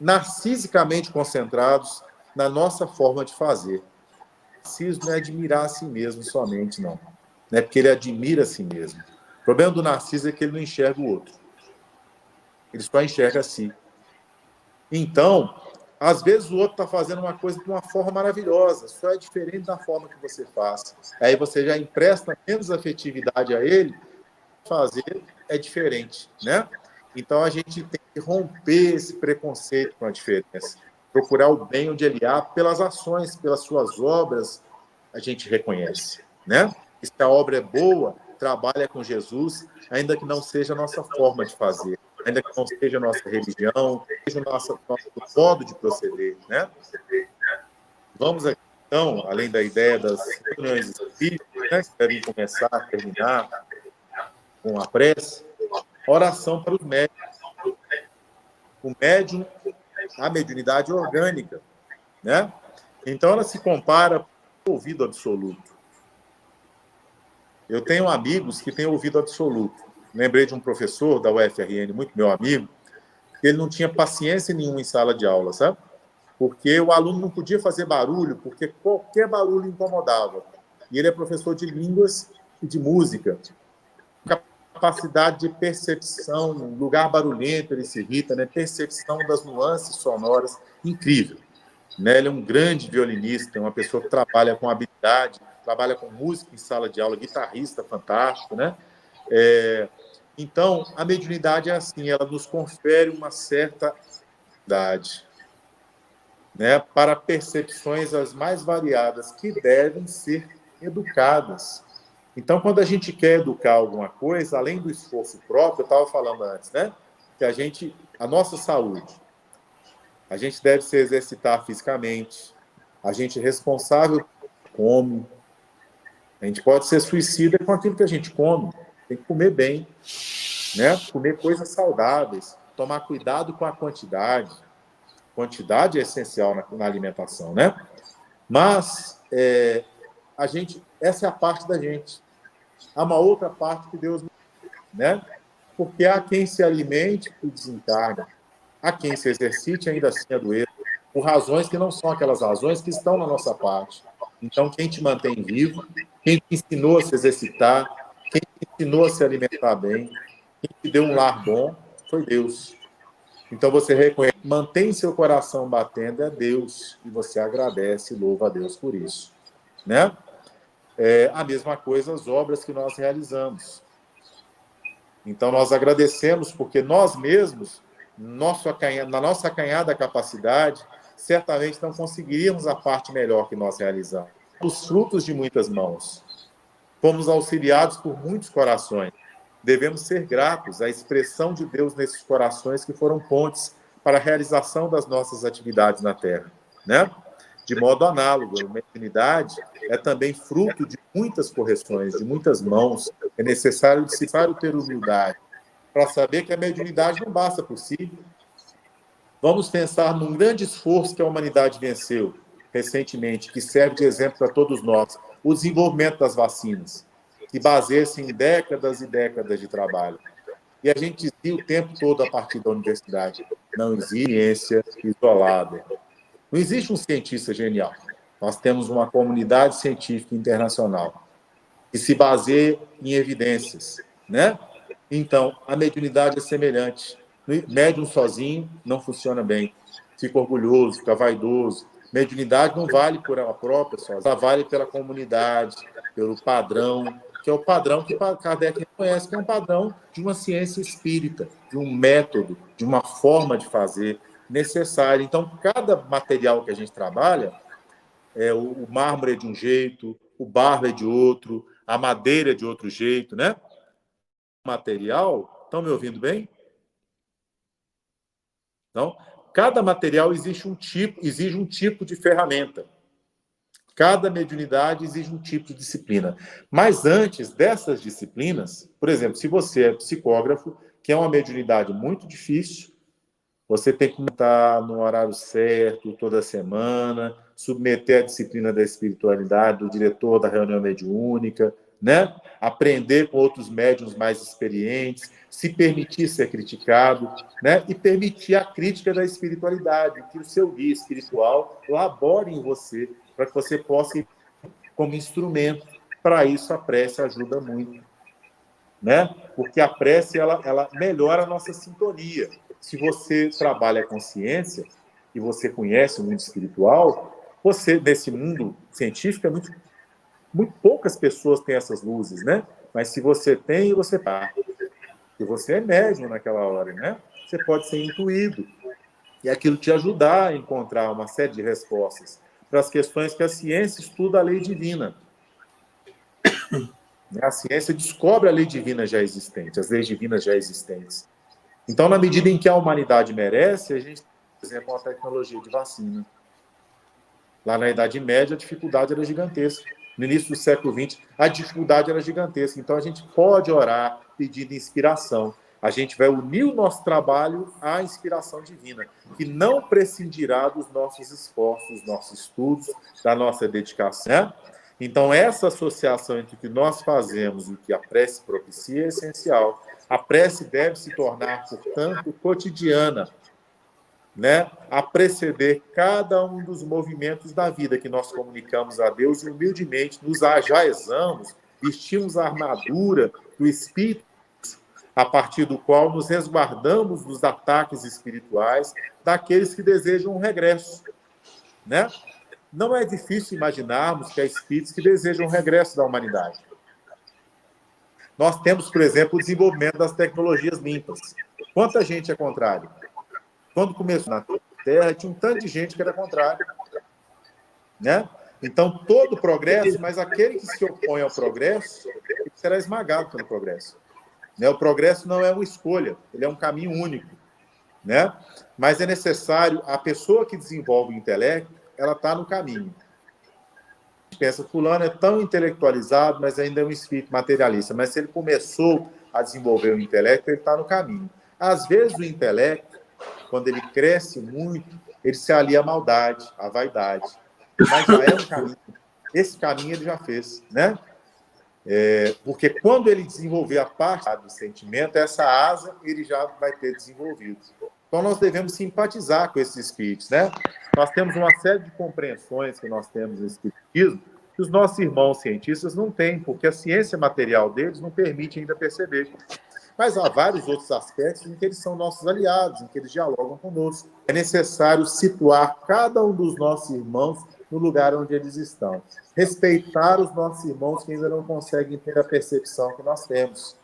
narcisicamente concentrados na nossa forma de fazer. O narciso não é admirar a si mesmo somente, não. Não é porque ele admira a si mesmo. O problema do narciso é que ele não enxerga o outro. Ele só enxerga a si. Então, às vezes o outro está fazendo uma coisa de uma forma maravilhosa, só é diferente da forma que você faz. Aí você já empresta menos afetividade a ele, fazer é diferente, né? Então a gente tem que romper esse preconceito com a diferença, procurar o bem onde ele há, pelas ações, pelas suas obras, a gente reconhece, né? E se a obra é boa, trabalha com Jesus, ainda que não seja a nossa forma de fazer, ainda que não seja a nossa religião, seja o nosso modo de proceder, né? Vamos aqui, então, além da ideia das reuniões espíritas, né, que devem começar a terminar com a prece, oração para os médiuns. O médium, a mediunidade orgânica, né? Então, ela se compara com o ouvido absoluto. Eu tenho amigos que têm ouvido absoluto. Lembrei de um professor da UFRN, muito meu amigo, que ele não tinha paciência nenhuma em sala de aula, sabe? Porque o aluno não podia fazer barulho, porque qualquer barulho incomodava. E ele é professor de línguas e de música. Capacidade de percepção, lugar barulhento, ele se irrita, né? Percepção das nuances sonoras, incrível. Né? Ele é um grande violinista, uma pessoa que trabalha com habilidade, trabalha com música em sala de aula, guitarrista fantástico, né? Então, a mediunidade é assim, ela nos confere uma certa idade, né? Para percepções as mais variadas, que devem ser educadas. Então, quando a gente quer educar alguma coisa, além do esforço próprio, eu estava falando antes, né? Que a nossa saúde, a gente deve se exercitar fisicamente, a gente é responsável por come, a gente pode ser suicida com aquilo que a gente come, tem que comer bem, né? Comer coisas saudáveis, tomar cuidado com a quantidade. Quantidade é essencial na alimentação, né? Mas essa é a parte da gente. Há uma outra parte que Deus, né? Porque há quem se alimente e desencarne, há quem se exercite ainda assim a doer, por razões que não são aquelas razões que estão na nossa parte. Então, quem te mantém vivo, quem te ensinou a se exercitar, quem te ensinou a se alimentar bem, quem te deu um lar bom, foi Deus. Então, você reconhece, mantém seu coração batendo, é Deus, e você agradece e louva a Deus por isso, né? A mesma coisa as obras que nós realizamos. Então, nós agradecemos porque nós mesmos, na nossa acanhada capacidade, certamente não conseguiríamos a parte melhor que nós realizamos. Os frutos de muitas mãos. Fomos auxiliados por muitos corações. Devemos ser gratos à expressão de Deus nesses corações que foram pontes para a realização das nossas atividades na Terra, né? De modo análogo, a mediunidade é também fruto de muitas correções, de muitas mãos. É necessário dissipar e ter humildade para saber que a mediunidade não basta por si. Vamos pensar num grande esforço que a humanidade venceu recentemente, que serve de exemplo para todos nós, o desenvolvimento das vacinas, que baseia-se em décadas e décadas de trabalho. E a gente dizia o tempo todo a partir da universidade, não existe ciência isolada. Não existe um cientista genial. Nós temos uma comunidade científica internacional que se baseia em evidências, né? Então, a mediunidade é semelhante. Médium sozinho não funciona bem. Fica orgulhoso, fica vaidoso. Mediunidade não vale por ela própria, só. Ela vale pela comunidade, pelo padrão, que é o padrão que Kardec reconhece, que é um padrão de uma ciência espírita, de um método, de uma forma de fazer necessária. Então, cada material que a gente trabalha, o mármore é de um jeito, o barro é de outro, a madeira é de outro jeito, né? Material, estão me ouvindo bem? Então, cada material exige um tipo de ferramenta. Cada mediunidade exige um tipo de disciplina. Mas antes dessas disciplinas, por exemplo, se você é psicógrafo, que é uma mediunidade muito difícil, você tem que estar no horário certo, toda semana, submeter a disciplina da espiritualidade do diretor da reunião mediúnica, né? Aprender com outros médiuns mais experientes, se permitir ser criticado, né? E permitir a crítica da espiritualidade, que o seu guia espiritual labore em você, para que você possa ir como instrumento. Para isso, a prece ajuda muito, né? Porque a prece ela melhora a nossa sintonia. Se você trabalha a consciência e você conhece o mundo espiritual, você, nesse mundo científico, muito poucas pessoas têm essas luzes, né? Mas se você tem, você tá. E você é médium naquela hora, né? Você pode ser intuído. E aquilo te ajudar a encontrar uma série de respostas para as questões que a ciência estuda a lei divina. A ciência descobre a lei divina já existente, as leis divinas já existentes. Então, na medida em que a humanidade merece, a gente, por exemplo, uma tecnologia de vacina. Lá na Idade Média, a dificuldade era gigantesca. No início do século XX, a dificuldade era gigantesca. Então, a gente pode orar pedindo inspiração. A gente vai unir o nosso trabalho à inspiração divina, que não prescindirá dos nossos esforços, dos nossos estudos, da nossa dedicação. Né? Então, essa associação entre o que nós fazemos e o que a prece propicia é essencial. A prece deve se tornar, portanto, cotidiana, né? A preceder cada um dos movimentos da vida que nós comunicamos a Deus e humildemente nos ajaezamos, vestimos a armadura do Espírito, a partir do qual nos resguardamos dos ataques espirituais daqueles que desejam um regresso, né? Não é difícil imaginarmos que há espíritos que desejam um regresso da humanidade. Nós temos, por exemplo, o desenvolvimento das tecnologias limpas. Quanta gente é contrária? Quando começou na Terra, tinha um tanto de gente que era contrário, né? Então, todo progresso, mas aquele que se opõe ao progresso, ele será esmagado pelo progresso. Né? O progresso não é uma escolha, ele é um caminho único, né? Mas é necessário, a pessoa que desenvolve o intelecto, ela está no caminho. A gente pensa, fulano é tão intelectualizado, mas ainda é um espírito materialista. Mas se ele começou a desenvolver o intelecto, ele está no caminho. Às vezes, o intelecto, quando ele cresce muito, ele se alia à maldade, à vaidade. Mas já é um caminho. Esse caminho ele já fez, né? Porque quando ele desenvolver a parte do sentimento, essa asa ele já vai ter desenvolvido. Então, nós devemos simpatizar com esses espíritos, né? Nós temos uma série de compreensões que nós temos no espiritismo que os nossos irmãos cientistas não têm, porque a ciência material deles não permite ainda perceber. Mas há vários outros aspectos em que eles são nossos aliados, em que eles dialogam conosco. É necessário situar cada um dos nossos irmãos no lugar onde eles estão. Respeitar os nossos irmãos que ainda não conseguem ter a percepção que nós temos.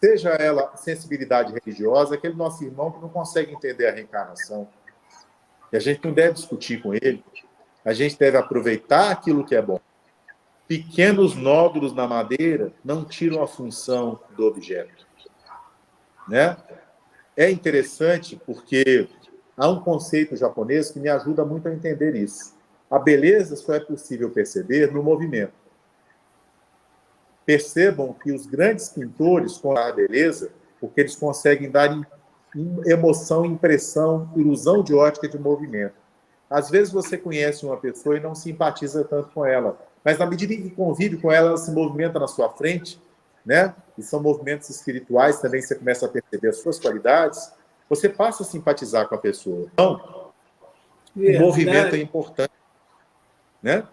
Seja ela sensibilidade religiosa, aquele nosso irmão que não consegue entender a reencarnação. E a gente não deve discutir com ele. A gente deve aproveitar aquilo que é bom. Pequenos nódulos na madeira não tiram a função do objeto. Né? É interessante porque há um conceito japonês que me ajuda muito a entender isso. A beleza só é possível perceber no movimento. Percebam que os grandes pintores com a beleza, porque eles conseguem dar emoção, impressão, ilusão de ótica de movimento. Às vezes você conhece uma pessoa e não simpatiza tanto com ela, mas na medida em que convive com ela, ela se movimenta na sua frente, né? E são movimentos espirituais também, você começa a perceber as suas qualidades, você passa a simpatizar com a pessoa. Então, o movimento é importante, né?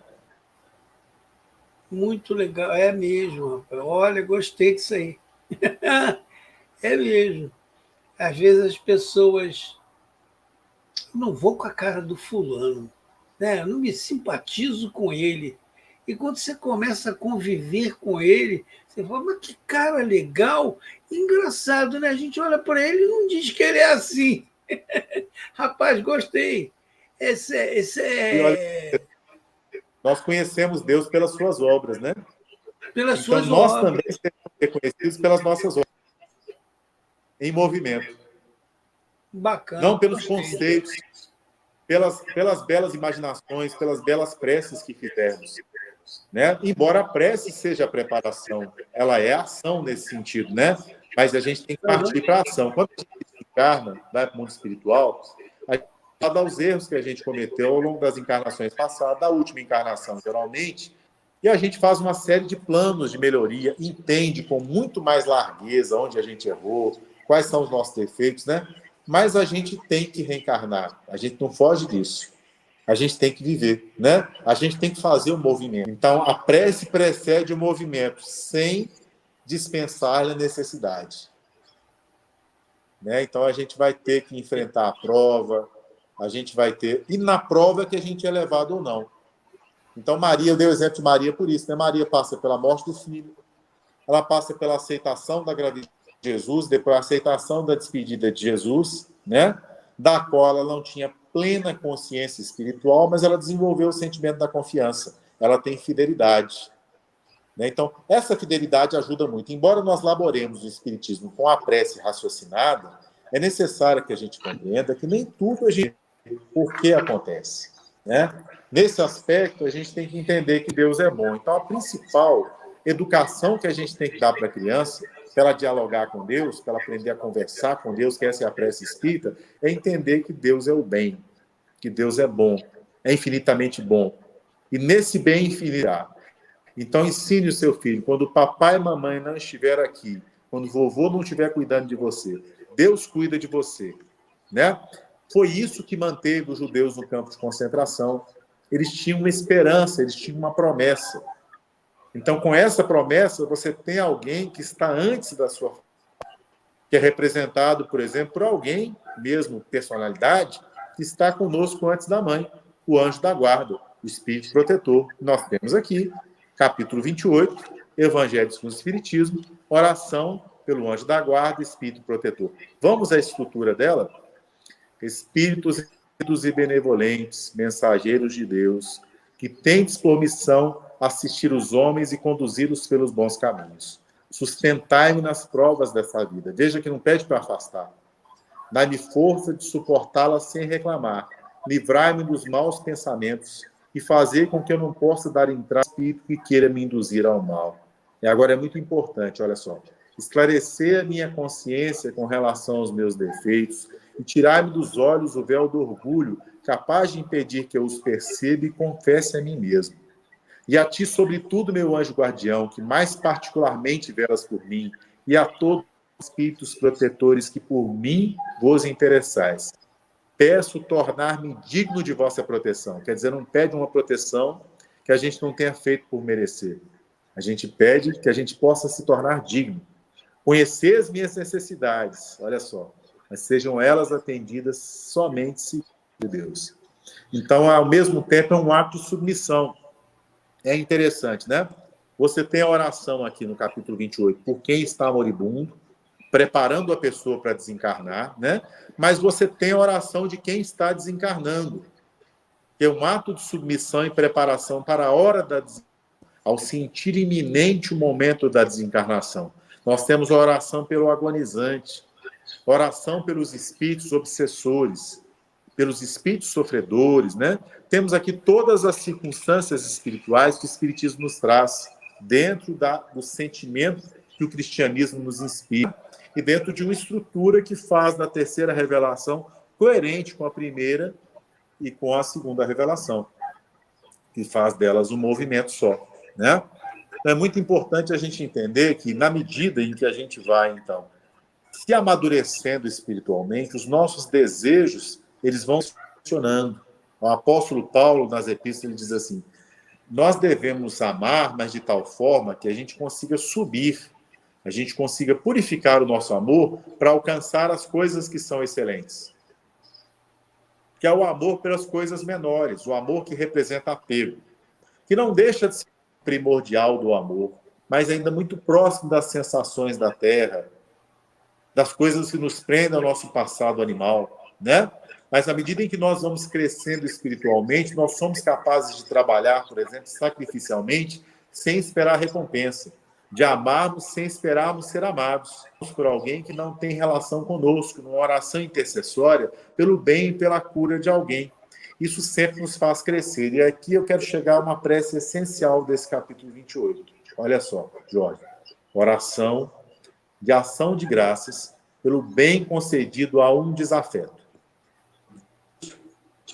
Muito legal, é mesmo, rapaz. Olha, gostei disso aí. É mesmo. Às vezes as pessoas... Eu não vou com a cara do fulano. né? Eu não me simpatizo com ele. E quando você começa a conviver com ele, você fala, mas que cara legal, engraçado, né? A gente olha para ele e não diz que ele é assim. Rapaz, gostei. Esse E olha, é nós conhecemos Deus pelas suas obras, né? pelas Então, suas nós obras. também seremos reconhecidos pelas nossas obras, em movimento. Não Bacana, pelos gostei. conceitos, pelas belas imaginações, pelas belas preces que fizermos. Né? Embora a prece seja a preparação, ela é a ação nesse sentido, né? Mas a gente tem que partir para a ação. Quando a gente encarna, vai para o mundo espiritual, a gente fala dos erros que a gente cometeu ao longo das encarnações passadas, da última encarnação, geralmente, e a gente faz uma série de planos de melhoria, entende com muito mais largueza onde a gente errou, quais são os nossos defeitos, né? Mas a gente tem que reencarnar, a gente não foge disso. A gente tem que viver, né? A gente tem que fazer o movimento. Então, a prece precede o movimento, sem dispensar a necessidade. Né? Então, a gente vai ter que enfrentar a prova, a gente vai ter... E na prova é que a gente é levado ou não. Então, Maria, eu dei o exemplo de Maria por isso, né? Maria passa pela morte do filho, ela passa pela aceitação da gravidez de Jesus, depois a aceitação da despedida de Jesus, né? Da qual ela não tinha plena consciência espiritual, mas ela desenvolveu o sentimento da confiança. Ela tem fidelidade. Né? Então, essa fidelidade ajuda muito. Embora nós laboremos o Espiritismo com a prece raciocinada, é necessário que a gente compreenda que nem tudo a gente por que acontece. Né? Nesse aspecto, a gente tem que entender que Deus é bom. Então, a principal educação que a gente tem que dar para a criança, para ela dialogar com Deus, para ela aprender a conversar com Deus, que essa é a prece espírita, é entender que Deus é o bem, que Deus é bom, é infinitamente bom. E nesse bem infinirá. Então, ensine o seu filho, quando o papai e a mamãe não estiver aqui, quando o vovô não estiver cuidando de você, Deus cuida de você. Né? Foi isso que manteve os judeus no campo de concentração. Eles tinham uma esperança, eles tinham uma promessa. Então, com essa promessa, você tem alguém que está antes da sua família, que é representado, por exemplo, por alguém, mesmo personalidade, que está conosco antes da mãe, o anjo da guarda, o espírito protetor. Nós temos aqui, capítulo 28, Evangelho segundo o Espiritismo, oração pelo anjo da guarda, espírito protetor. Vamos à estrutura dela? Espíritos e benevolentes, mensageiros de Deus, que tendes por missão assistir os homens e conduzi-los pelos bons caminhos. Sustentai-me nas provas dessa vida. Veja que não pede para afastar. Dai-me força de suportá-las sem reclamar. Livrai-me dos maus pensamentos e fazer com que eu não possa dar entrada ao espírito que queira me induzir ao mal. E agora é muito importante, olha só. Esclarecer a minha consciência com relação aos meus defeitos e tirar-me dos olhos o véu do orgulho, capaz de impedir que eu os perceba e confesse a mim mesmo. E a ti, sobretudo, meu anjo guardião, que mais particularmente velas por mim, e a todos os espíritos protetores que por mim vos interessais. Peço tornar-me digno de vossa proteção. Quer dizer, não pede uma proteção que a gente não tenha feito por merecer. A gente pede que a gente possa se tornar digno. Conhecer as minhas necessidades, olha só, mas sejam elas atendidas somente se de Deus. Então, ao mesmo tempo, é um ato de submissão. É interessante, né? Você tem a oração aqui no capítulo 28, por quem está moribundo, preparando a pessoa para desencarnar, né? Mas você tem a oração de quem está desencarnando, que é um ato de submissão e preparação para a hora da ao sentir iminente o momento da desencarnação. Nós temos a oração pelo agonizante, oração pelos espíritos obsessores, pelos espíritos sofredores, né? Temos aqui todas as circunstâncias espirituais que o Espiritismo nos traz, dentro do sentimento que o cristianismo nos inspira, e dentro de uma estrutura que faz da terceira revelação coerente com a primeira e com a segunda revelação, que faz delas um movimento só, né? Então, é muito importante a gente entender que, na medida em que a gente vai, então, se amadurecendo espiritualmente, os nossos desejos, eles vão funcionando. O apóstolo Paulo, nas epístolas, ele diz assim, nós devemos amar, mas de tal forma que a gente consiga subir, a gente consiga purificar o nosso amor para alcançar as coisas que são excelentes. que é o amor pelas coisas menores, o amor que representa apego, que não deixa de ser primordial do amor, mas ainda muito próximo das sensações da terra, das coisas que nos prendem ao nosso passado animal, né? Mas à medida em que nós vamos crescendo espiritualmente, nós somos capazes de trabalhar, por exemplo, sacrificialmente, sem esperar recompensa, de amarmos sem esperarmos ser amados por alguém que não tem relação conosco, numa oração intercessória, pelo bem e pela cura de alguém. Isso sempre nos faz crescer. E aqui eu quero chegar a uma prece essencial desse capítulo 28. Olha só, Jorge. Oração de ação de graças pelo bem concedido a um desafeto.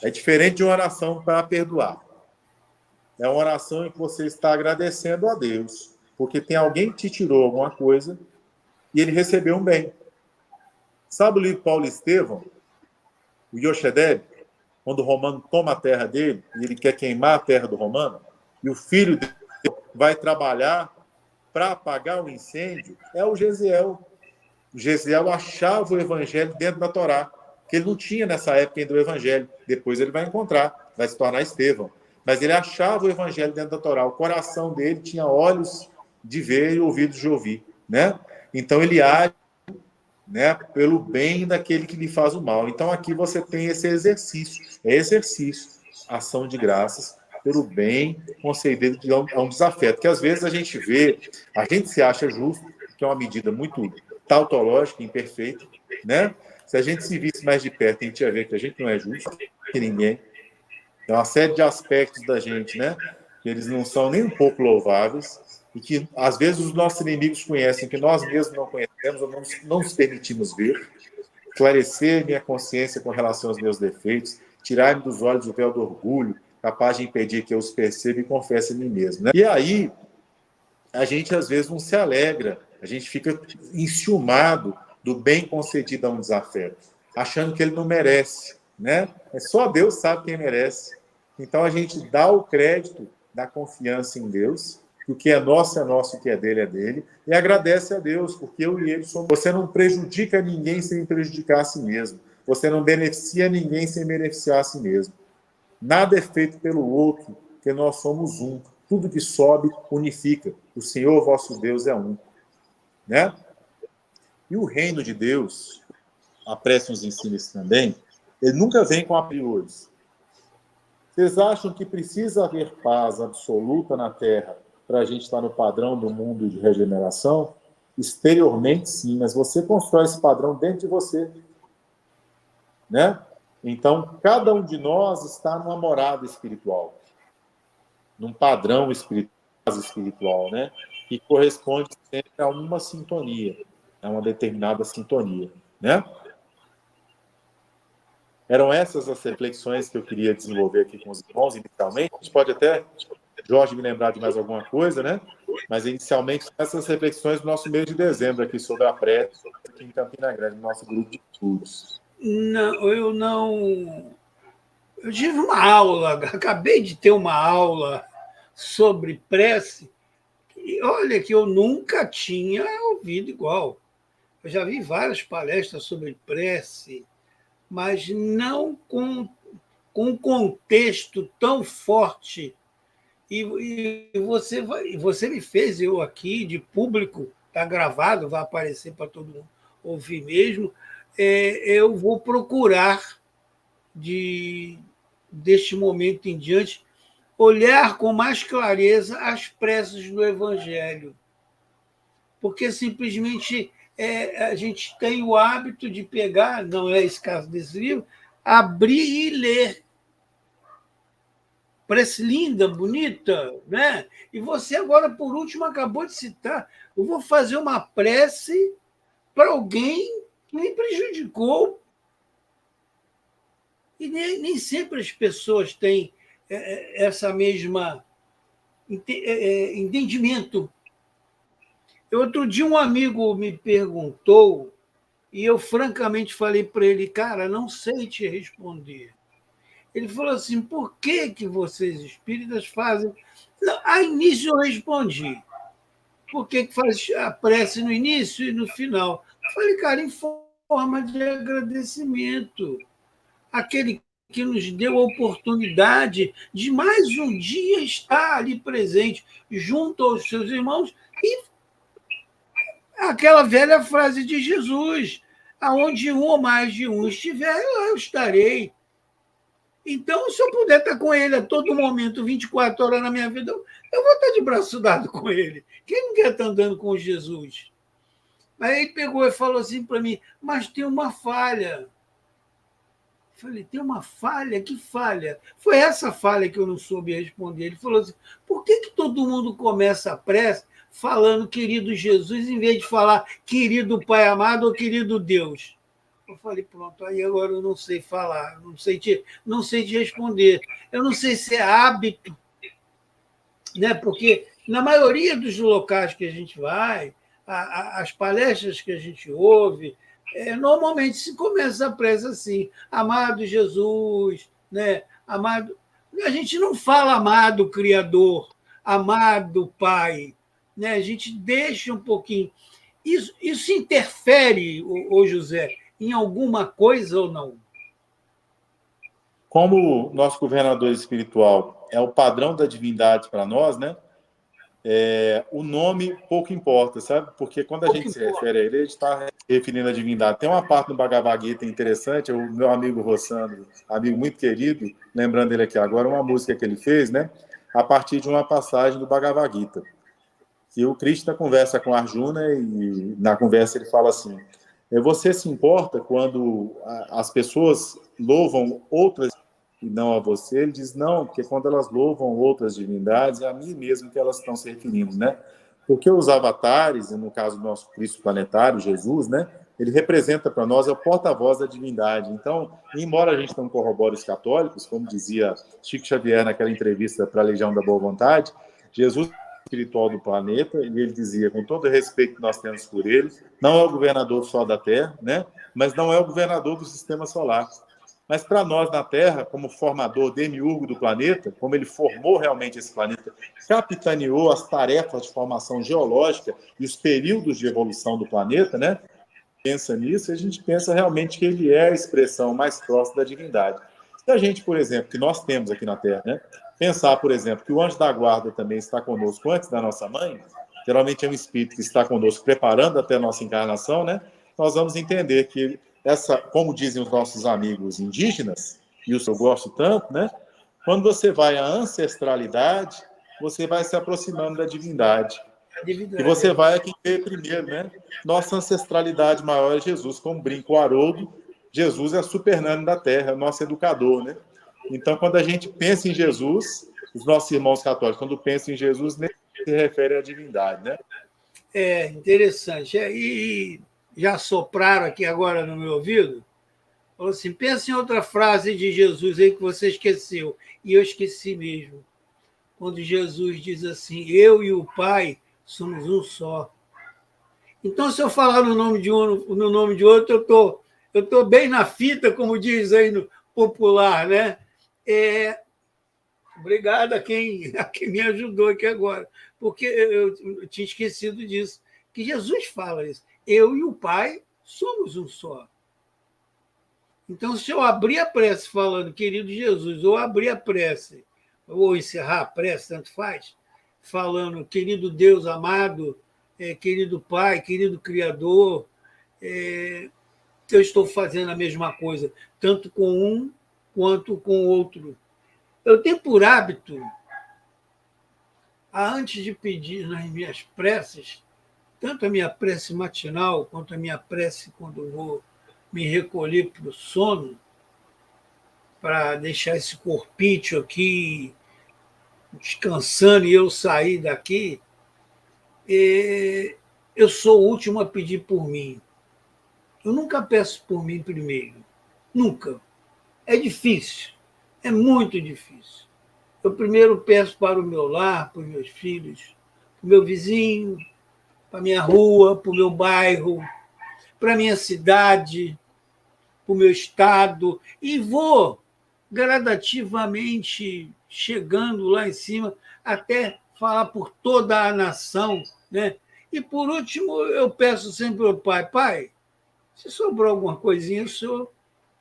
É diferente de uma oração para perdoar. É uma oração em que você está agradecendo a Deus, porque tem alguém que te tirou alguma coisa e ele recebeu um bem. Sabe o livro Paulo e Estevão, o Yoshedeb, quando o romano toma a terra dele e ele quer queimar a terra do romano, e o filho dele vai trabalhar para apagar o incêndio, é o Gesiel. O Gesiel achava o evangelho dentro da Torá, que ele não tinha nessa época ainda o evangelho. Depois ele vai encontrar, vai se tornar Estevão. Mas ele achava o evangelho dentro da Torá. O coração dele tinha olhos de ver e ouvidos de ouvir, né? Então ele age, né, pelo bem daquele que lhe faz o mal. Então aqui você tem esse exercício, ação de graças pelo bem concedido a um desafeto, que às vezes a gente vê, a gente se acha justo, que é uma medida muito tautológica, imperfeita, né? Se a gente se visse mais de perto, a gente ia ver que a gente não é justo, que ninguém. Tem uma série de aspectos da gente, né? Que eles não são nem um pouco louváveis e que, às vezes, os nossos inimigos conhecem, que nós mesmos não conhecemos ou não nos permitimos ver. Esclarecer minha consciência com relação aos meus defeitos, tirar-me dos olhos o véu do orgulho, capaz de impedir que eu os perceba e confesse em mim mesmo, né? E aí, a gente, às vezes, não se alegra, a gente fica enciumado do bem concedido a um desafeto, achando que ele não merece, né? É só Deus sabe quem merece. Então, a gente dá o crédito da confiança em Deus, que o que é nosso, o que é dele, e agradece a Deus, porque eu e ele somos... Você não prejudica ninguém sem prejudicar a si mesmo. Você não beneficia ninguém sem beneficiar a si mesmo. Nada é feito pelo outro, porque nós somos um. Tudo que sobe, unifica. O Senhor, vosso Deus, é um. Né? E o reino de Deus, a prece nos ensina isso também, ele nunca vem com a priori. Vocês acham que precisa haver paz absoluta na Terra para a gente estar no padrão do mundo de regeneração? Exteriormente, sim, mas você constrói esse padrão dentro de você. Né? Então, cada um de nós está numa morada espiritual, num padrão espiritual, né? Que corresponde sempre a uma sintonia, a uma determinada sintonia, né? Eram essas as reflexões que eu queria desenvolver aqui com os irmãos, inicialmente. A gente pode até, Jorge, me lembrar de mais alguma coisa, né? Mas, inicialmente, essas reflexões do nosso mês de dezembro aqui sobre a prece, aqui em Campina Grande, no nosso grupo de estudos. Não, eu não... Eu tive uma aula, acabei de ter uma aula sobre prece, e olha que eu nunca tinha ouvido igual. Eu já vi várias palestras sobre prece, mas não com um contexto tão forte. E você me fez, eu aqui, de público, está gravado, vai aparecer para todo mundo ouvir mesmo. Eu vou procurar, deste momento em diante, olhar com mais clareza as preces do Evangelho, porque simplesmente a gente tem o hábito de pegar, não é esse caso desse livro, abrir e ler. Parece linda, bonita, né? E você agora, por último, acabou de citar. Eu vou fazer uma prece para alguém que me prejudicou. E nem sempre as pessoas têm essa mesma entendimento. Outro dia um amigo me perguntou e eu francamente falei para ele, cara, não sei te responder. Ele falou assim, por que vocês espíritas fazem... Não, a início eu respondi, por que faz a prece no início e no final? Eu falei, cara, em forma de agradecimento. Aquele que nos deu a oportunidade de mais um dia estar ali presente, junto aos seus irmãos, e aquela velha frase de Jesus: aonde um ou mais de um estiver, lá eu estarei. Então, se eu puder estar com ele a todo momento, 24 horas na minha vida, eu vou estar de braço dado com ele. Quem não quer estar andando com Jesus? Aí ele pegou e falou assim para mim: mas tem uma falha. Eu falei: tem uma falha? Que falha? Foi essa falha que eu não soube responder. Ele falou assim: por que todo mundo começa a prece falando querido Jesus, em vez de falar querido Pai amado ou querido Deus? Eu falei: pronto, aí agora eu não sei falar, não sei te responder. Eu não sei se é hábito, né? Porque na maioria dos locais que a gente vai, as palestras que a gente ouve, normalmente se começa a prece assim: amado Jesus, né? Amado. A gente não fala amado Criador, amado Pai, né? A gente deixa um pouquinho. Isso interfere, ô José, em alguma coisa ou não? Como nosso governador espiritual é o padrão da divindade para nós, né? O nome pouco importa, sabe? Porque quando a gente se refere a ele, a gente está referindo a divindade. Tem uma parte no Bhagavad Gita interessante, o meu amigo Rossandro, amigo muito querido, lembrando ele aqui agora, uma música que ele fez, né? A partir de uma passagem do Bhagavad Gita. E o Krishna conversa com Arjuna e na conversa ele fala assim: você se importa quando as pessoas louvam outras e não a você? Ele diz: não, porque quando elas louvam outras divindades, é a mim mesmo que elas estão se referindo, né? Porque os avatares, e no caso do nosso Cristo planetário, Jesus, né? Ele representa para nós, é o porta-voz da divindade. Então, embora a gente não corrobore os católicos, como dizia Chico Xavier naquela entrevista para a Legião da Boa Vontade, Jesus espiritual do planeta, e ele dizia, com todo o respeito que nós temos por ele, não é o governador só da Terra, né? Mas não é o governador do sistema solar. Mas para nós na Terra, como formador demiurgo do planeta, como ele formou realmente esse planeta, capitaneou as tarefas de formação geológica e os períodos de evolução do planeta, né? Pensa nisso, e a gente pensa realmente que ele é a expressão mais próxima da divindade. Se a gente, por exemplo, que nós temos aqui na Terra, né? Pensar, por exemplo, que o anjo da guarda também está conosco antes da nossa mãe, geralmente é um espírito que está conosco preparando até a nossa encarnação, né? Nós vamos entender que essa, como dizem os nossos amigos indígenas, e isso eu gosto tanto, né? Quando você vai à ancestralidade, você vai se aproximando da divindade. E você vai aqui ver primeiro, né? Nossa ancestralidade maior é Jesus, como brinca o Haroldo, Jesus é a supernana da Terra, é o nosso educador, né? Então, quando a gente pensa em Jesus, os nossos irmãos católicos, quando pensam em Jesus, nem se refere à divindade, né? É interessante. E já sopraram aqui agora no meu ouvido, falou assim: pensa em outra frase de Jesus aí que você esqueceu. E eu esqueci mesmo. Quando Jesus diz assim: eu e o Pai somos um só. Então, se eu falar no nome de um, no nome de outro, eu tô bem na fita, como diz aí no popular, né? Obrigado a quem me ajudou aqui agora, porque eu tinha esquecido disso, que Jesus fala isso. Eu e o Pai somos um só. Então, se eu abrir a prece falando querido Jesus, ou abrir a prece, ou encerrar a prece, tanto faz, falando querido Deus amado, querido Pai, querido Criador, eu estou fazendo a mesma coisa, tanto com um quanto com o outro. Eu tenho por hábito, antes de pedir nas minhas preces, tanto a minha prece matinal quanto a minha prece quando eu vou me recolher para o sono, para deixar esse corpício aqui descansando e eu sair daqui, eu sou o último a pedir por mim. Eu nunca peço por mim primeiro. Nunca. É difícil. É muito difícil. Eu primeiro peço para o meu lar, para os meus filhos, para o meu vizinho, para a minha rua, para o meu bairro, para a minha cidade, para o meu estado, e vou gradativamente chegando lá em cima até falar por toda a nação, né? E, por último, eu peço sempre ao Pai: Pai, se sobrou alguma coisinha, o senhor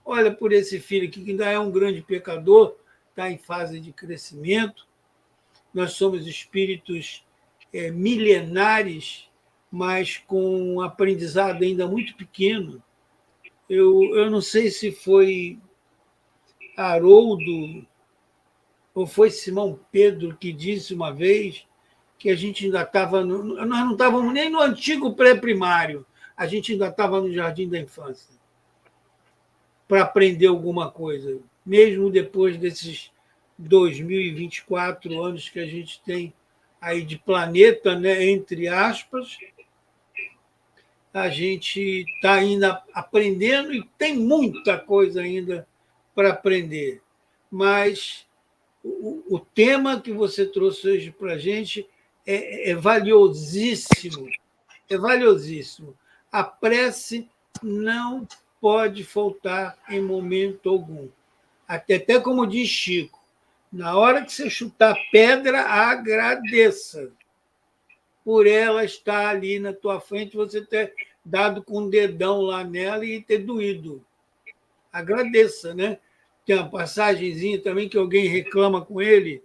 olha por esse filho aqui, que ainda é um grande pecador, está em fase de crescimento. Nós somos espíritos milenares, mas com um aprendizado ainda muito pequeno. Eu não sei se foi Haroldo ou foi Simão Pedro que disse uma vez que a gente ainda estava. Nós não estávamos nem no antigo pré-primário, a gente ainda estava no jardim da infância para aprender alguma coisa, mesmo depois desses 2024 anos que a gente tem aí de planeta, né, entre aspas, a gente está ainda aprendendo e tem muita coisa ainda para aprender. Mas o tema que você trouxe hoje para a gente é valiosíssimo, é valiosíssimo. A prece não pode faltar em momento algum. Até como diz Chico, na hora que você chutar pedra, agradeça por ela estar ali na tua frente, você ter dado com o dedão lá nela e ter doído. Agradeça, né? Tem uma passagenzinha também que alguém reclama com ele.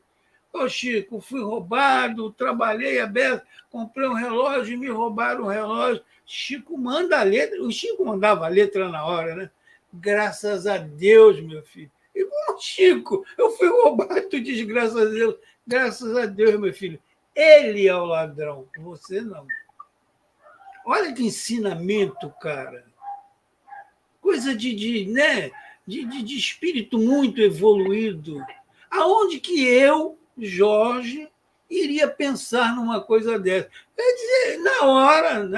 Ô, Chico, fui roubado, trabalhei a beça, comprei um relógio e me roubaram o relógio. Chico manda a letra. O Chico mandava a letra na hora, né? Graças a Deus, meu filho. E, Chico, eu fui roubado, tu diz graças a Deus. Graças a Deus, meu filho. Ele é o ladrão, você não. Olha que ensinamento, cara. Coisa né? de espírito muito evoluído. Aonde que eu, Jorge, iria pensar numa coisa dessa? Quer dizer, na hora,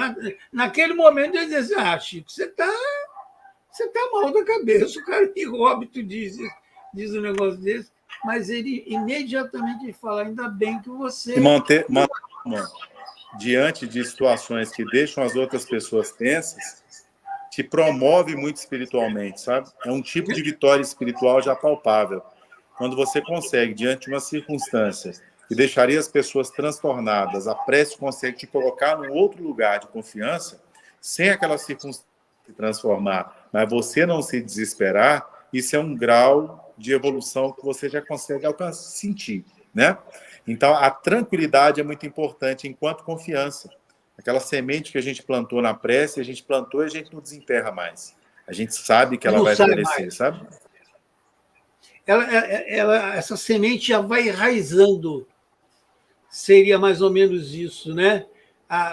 naquele momento, eu ia dizer assim, Chico, você está mal da cabeça. O cara que óbito diz um negócio desse, mas ele imediatamente fala, ainda bem que você... E manter diante de situações que deixam as outras pessoas tensas, te promove muito espiritualmente, sabe? É um tipo de vitória espiritual já palpável. Quando você consegue, diante de uma circunstância que deixaria as pessoas transtornadas, a prece consegue te colocar num outro lugar de confiança, sem aquela circunstância se transformar, mas você não se desesperar, isso é um grau de evolução que você já consegue alcançar, sentir, né? Então, a tranquilidade é muito importante enquanto confiança. Aquela semente que a gente plantou na prece, a gente plantou e a gente não desenterra mais. A gente sabe que ela vai florescer, sabe? Essa semente já vai enraizando. Seria mais ou menos isso, né?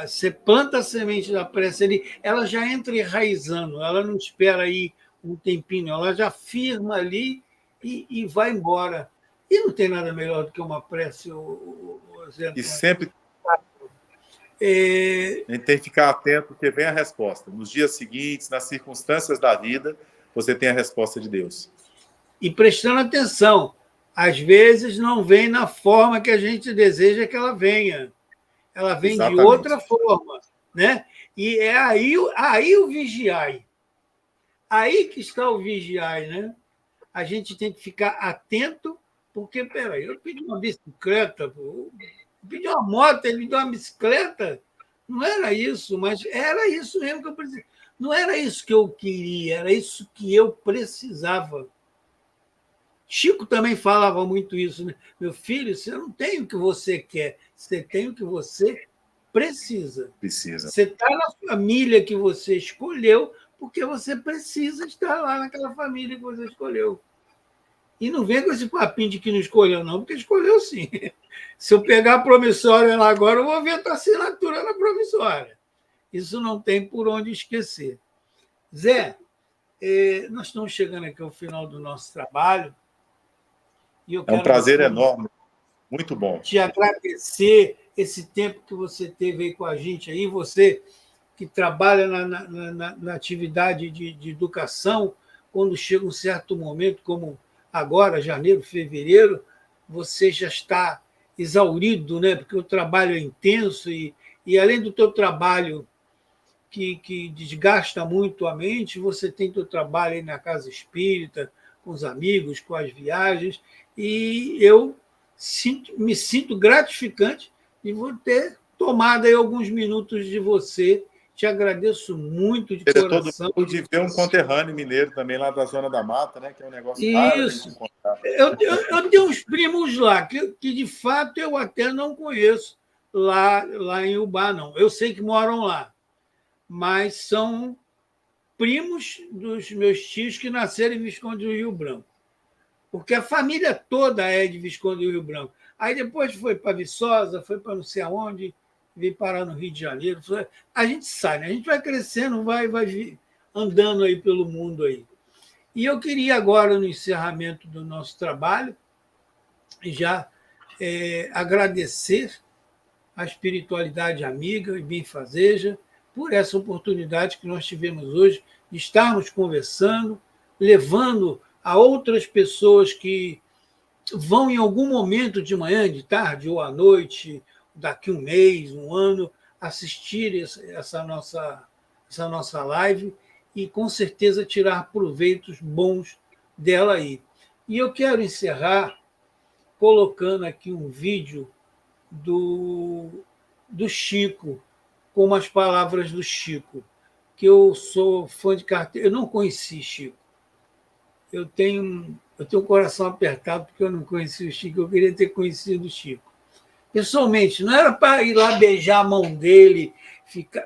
Você planta a semente da prece ali, ela já entra enraizando, ela não espera aí um tempinho, ela já firma ali e vai embora. E não tem nada melhor do que uma prece, Zé. E sempre a gente tem que ficar atento, porque vem a resposta. Nos dias seguintes, nas circunstâncias da vida, você tem a resposta de Deus. E prestando atenção, às vezes não vem na forma que a gente deseja que ela venha. Ela vem Exatamente. De outra forma, né? E é aí o vigiai. Aí que está o vigiai, né? A gente tem que ficar atento, porque, peraí, eu pedi uma bicicleta, eu pedi uma moto, ele me deu uma bicicleta. Não era isso, mas era isso mesmo que eu precisava. Não era isso que eu queria, era isso que eu precisava. Chico também falava muito isso, né? Meu filho, você não tem o que você quer, você tem o que você precisa. Você está na família que você escolheu porque você precisa estar lá naquela família que você escolheu. E não vem com esse papinho de que não escolheu, não, porque escolheu sim. Se eu pegar a promissória lá agora, eu vou ver a tua assinatura na promissória. Isso não tem por onde esquecer. Zé, nós estamos chegando aqui ao final do nosso trabalho. E eu é um prazer enorme, muito bom. Te agradecer esse tempo que você teve aí com a gente, aí, você que trabalha na atividade de educação, quando chega um certo momento, como agora, janeiro, fevereiro, você já está exaurido, né? Porque o trabalho é intenso e além do teu trabalho que desgasta muito a mente, você tem teu trabalho aí na casa espírita, com os amigos, com as viagens, e eu me sinto gratificante de ter tomado aí alguns minutos de você, Te agradeço muito de É coração. todo mundo de ver um conterrâneo mineiro também lá da Zona da Mata, né? Que é um negócio raro de encontrar. Eu tenho uns primos lá que de fato eu até não conheço lá em Ubá, não. Eu sei que moram lá, mas são primos dos meus tios que nasceram em Visconde do Rio Branco, porque a família toda é de Visconde do Rio Branco. Aí depois foi para Viçosa, foi para não sei aonde, veio parar no Rio de Janeiro. A gente sai, né? A gente vai crescendo, vai andando aí pelo mundo aí. E eu queria agora, no encerramento do nosso trabalho, já agradecer a espiritualidade amiga e benfazeja por essa oportunidade que nós tivemos hoje de estarmos conversando, levando a outras pessoas que vão em algum momento de manhã, de tarde ou à noite, daqui um mês, um ano, assistir essa nossa live e, com certeza, tirar proveitos bons dela aí. E eu quero encerrar colocando aqui um vídeo do Chico, com as palavras do Chico, que eu sou fã de carteira. Eu não conheci Chico. Eu tenho um coração apertado porque eu não conheci o Chico. Eu queria ter conhecido o Chico pessoalmente. Não era para ir lá beijar a mão dele.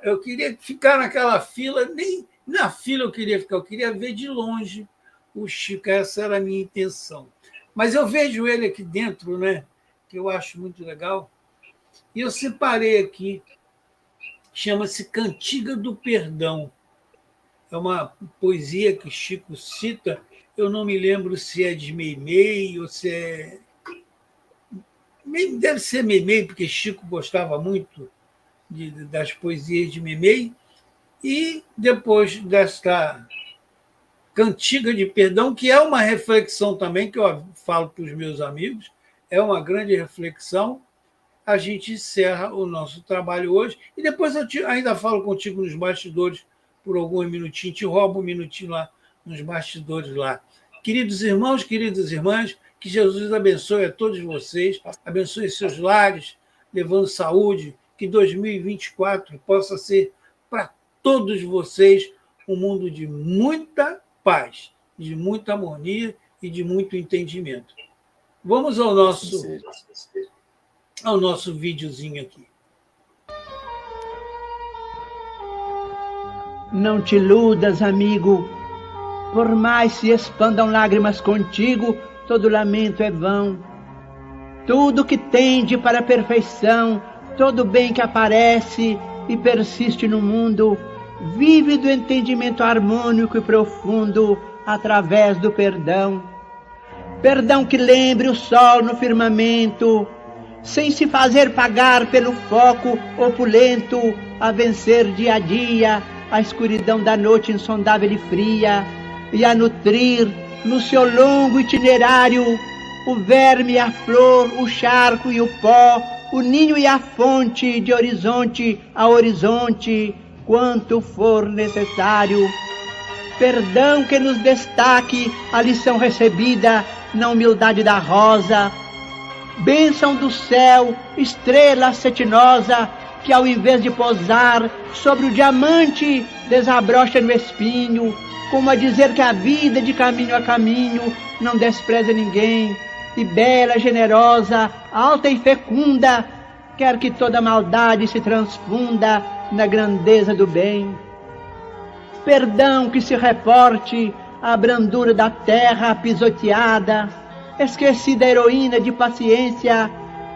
Eu queria ficar naquela fila. Nem na fila eu queria ficar. Eu queria ver de longe o Chico. Essa era a minha intenção. Mas eu vejo ele aqui dentro, né? Que eu acho muito legal. E eu separei aqui. Chama-se Cantiga do Perdão. É uma poesia que Chico cita. Eu não me lembro se é de Meimei ou se é... Deve ser Meimei, porque Chico gostava muito das poesias de Meimei. E depois desta Cantiga de Perdão, que é uma reflexão também, que eu falo para os meus amigos, é uma grande reflexão, a gente encerra o nosso trabalho hoje. E depois eu ainda falo contigo nos bastidores por alguns minutinhos, te roubo um minutinho lá nos bastidores lá. Queridos irmãos, queridas irmãs, que Jesus abençoe a todos vocês, abençoe seus lares, levando saúde, que 2024 possa ser para todos vocês um mundo de muita paz, de muita harmonia e de muito entendimento. Vamos ao nosso videozinho aqui. Não te iludas, amigo, por mais se expandam lágrimas contigo, todo lamento é vão. Tudo que tende para a perfeição, todo bem que aparece e persiste no mundo, vive do entendimento harmônico e profundo através do perdão. Perdão que lembre o sol no firmamento, sem se fazer pagar pelo foco opulento, a vencer dia a dia a escuridão da noite insondável e fria, e a nutrir no seu longo itinerário o verme e a flor, o charco e o pó, o ninho e a fonte, de horizonte a horizonte, quanto for necessário. Perdão que nos destaque a lição recebida na humildade da rosa, bênção do céu, estrela cetinosa, que ao invés de pousar sobre o diamante, desabrocha no espinho, como a dizer que a vida de caminho a caminho não despreza ninguém, e bela, generosa, alta e fecunda, quer que toda maldade se transfunda na grandeza do bem. Perdão que se reporte à brandura da terra pisoteada, esquecida heroína de paciência,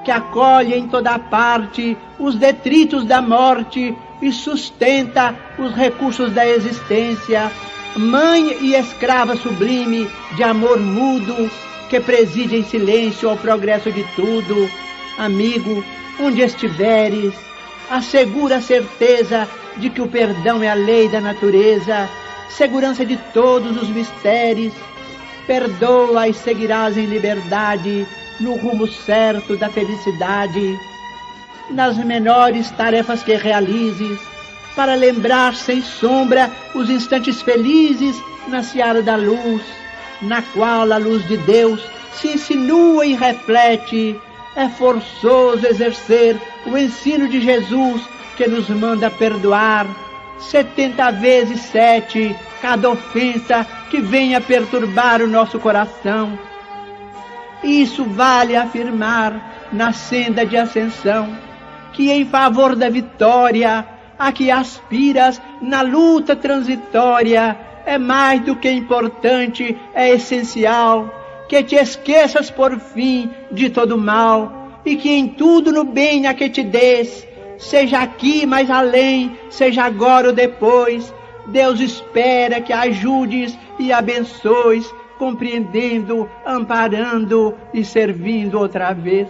que acolhe em toda parte os detritos da morte e sustenta os recursos da existência, mãe e escrava sublime de amor mudo, que preside em silêncio ao progresso de tudo. Amigo, onde estiveres, assegura a certeza de que o perdão é a lei da natureza, segurança de todos os mistérios. Perdoa e seguirás em liberdade, no rumo certo da felicidade. Nas menores tarefas que realizes, para lembrar sem sombra os instantes felizes na seara da luz, na qual a luz de Deus se insinua e reflete. É forçoso exercer o ensino de Jesus, que nos manda perdoar, 70 vezes 7, cada ofensa que venha perturbar o nosso coração. Isso vale afirmar na senda de ascensão, que em favor da vitória, a que aspiras na luta transitória, é mais do que importante, é essencial, que te esqueças por fim de todo mal, e que em tudo no bem a que te des, seja aqui mais além, seja agora ou depois, Deus espera que ajudes e abençoes, compreendendo, amparando e servindo outra vez.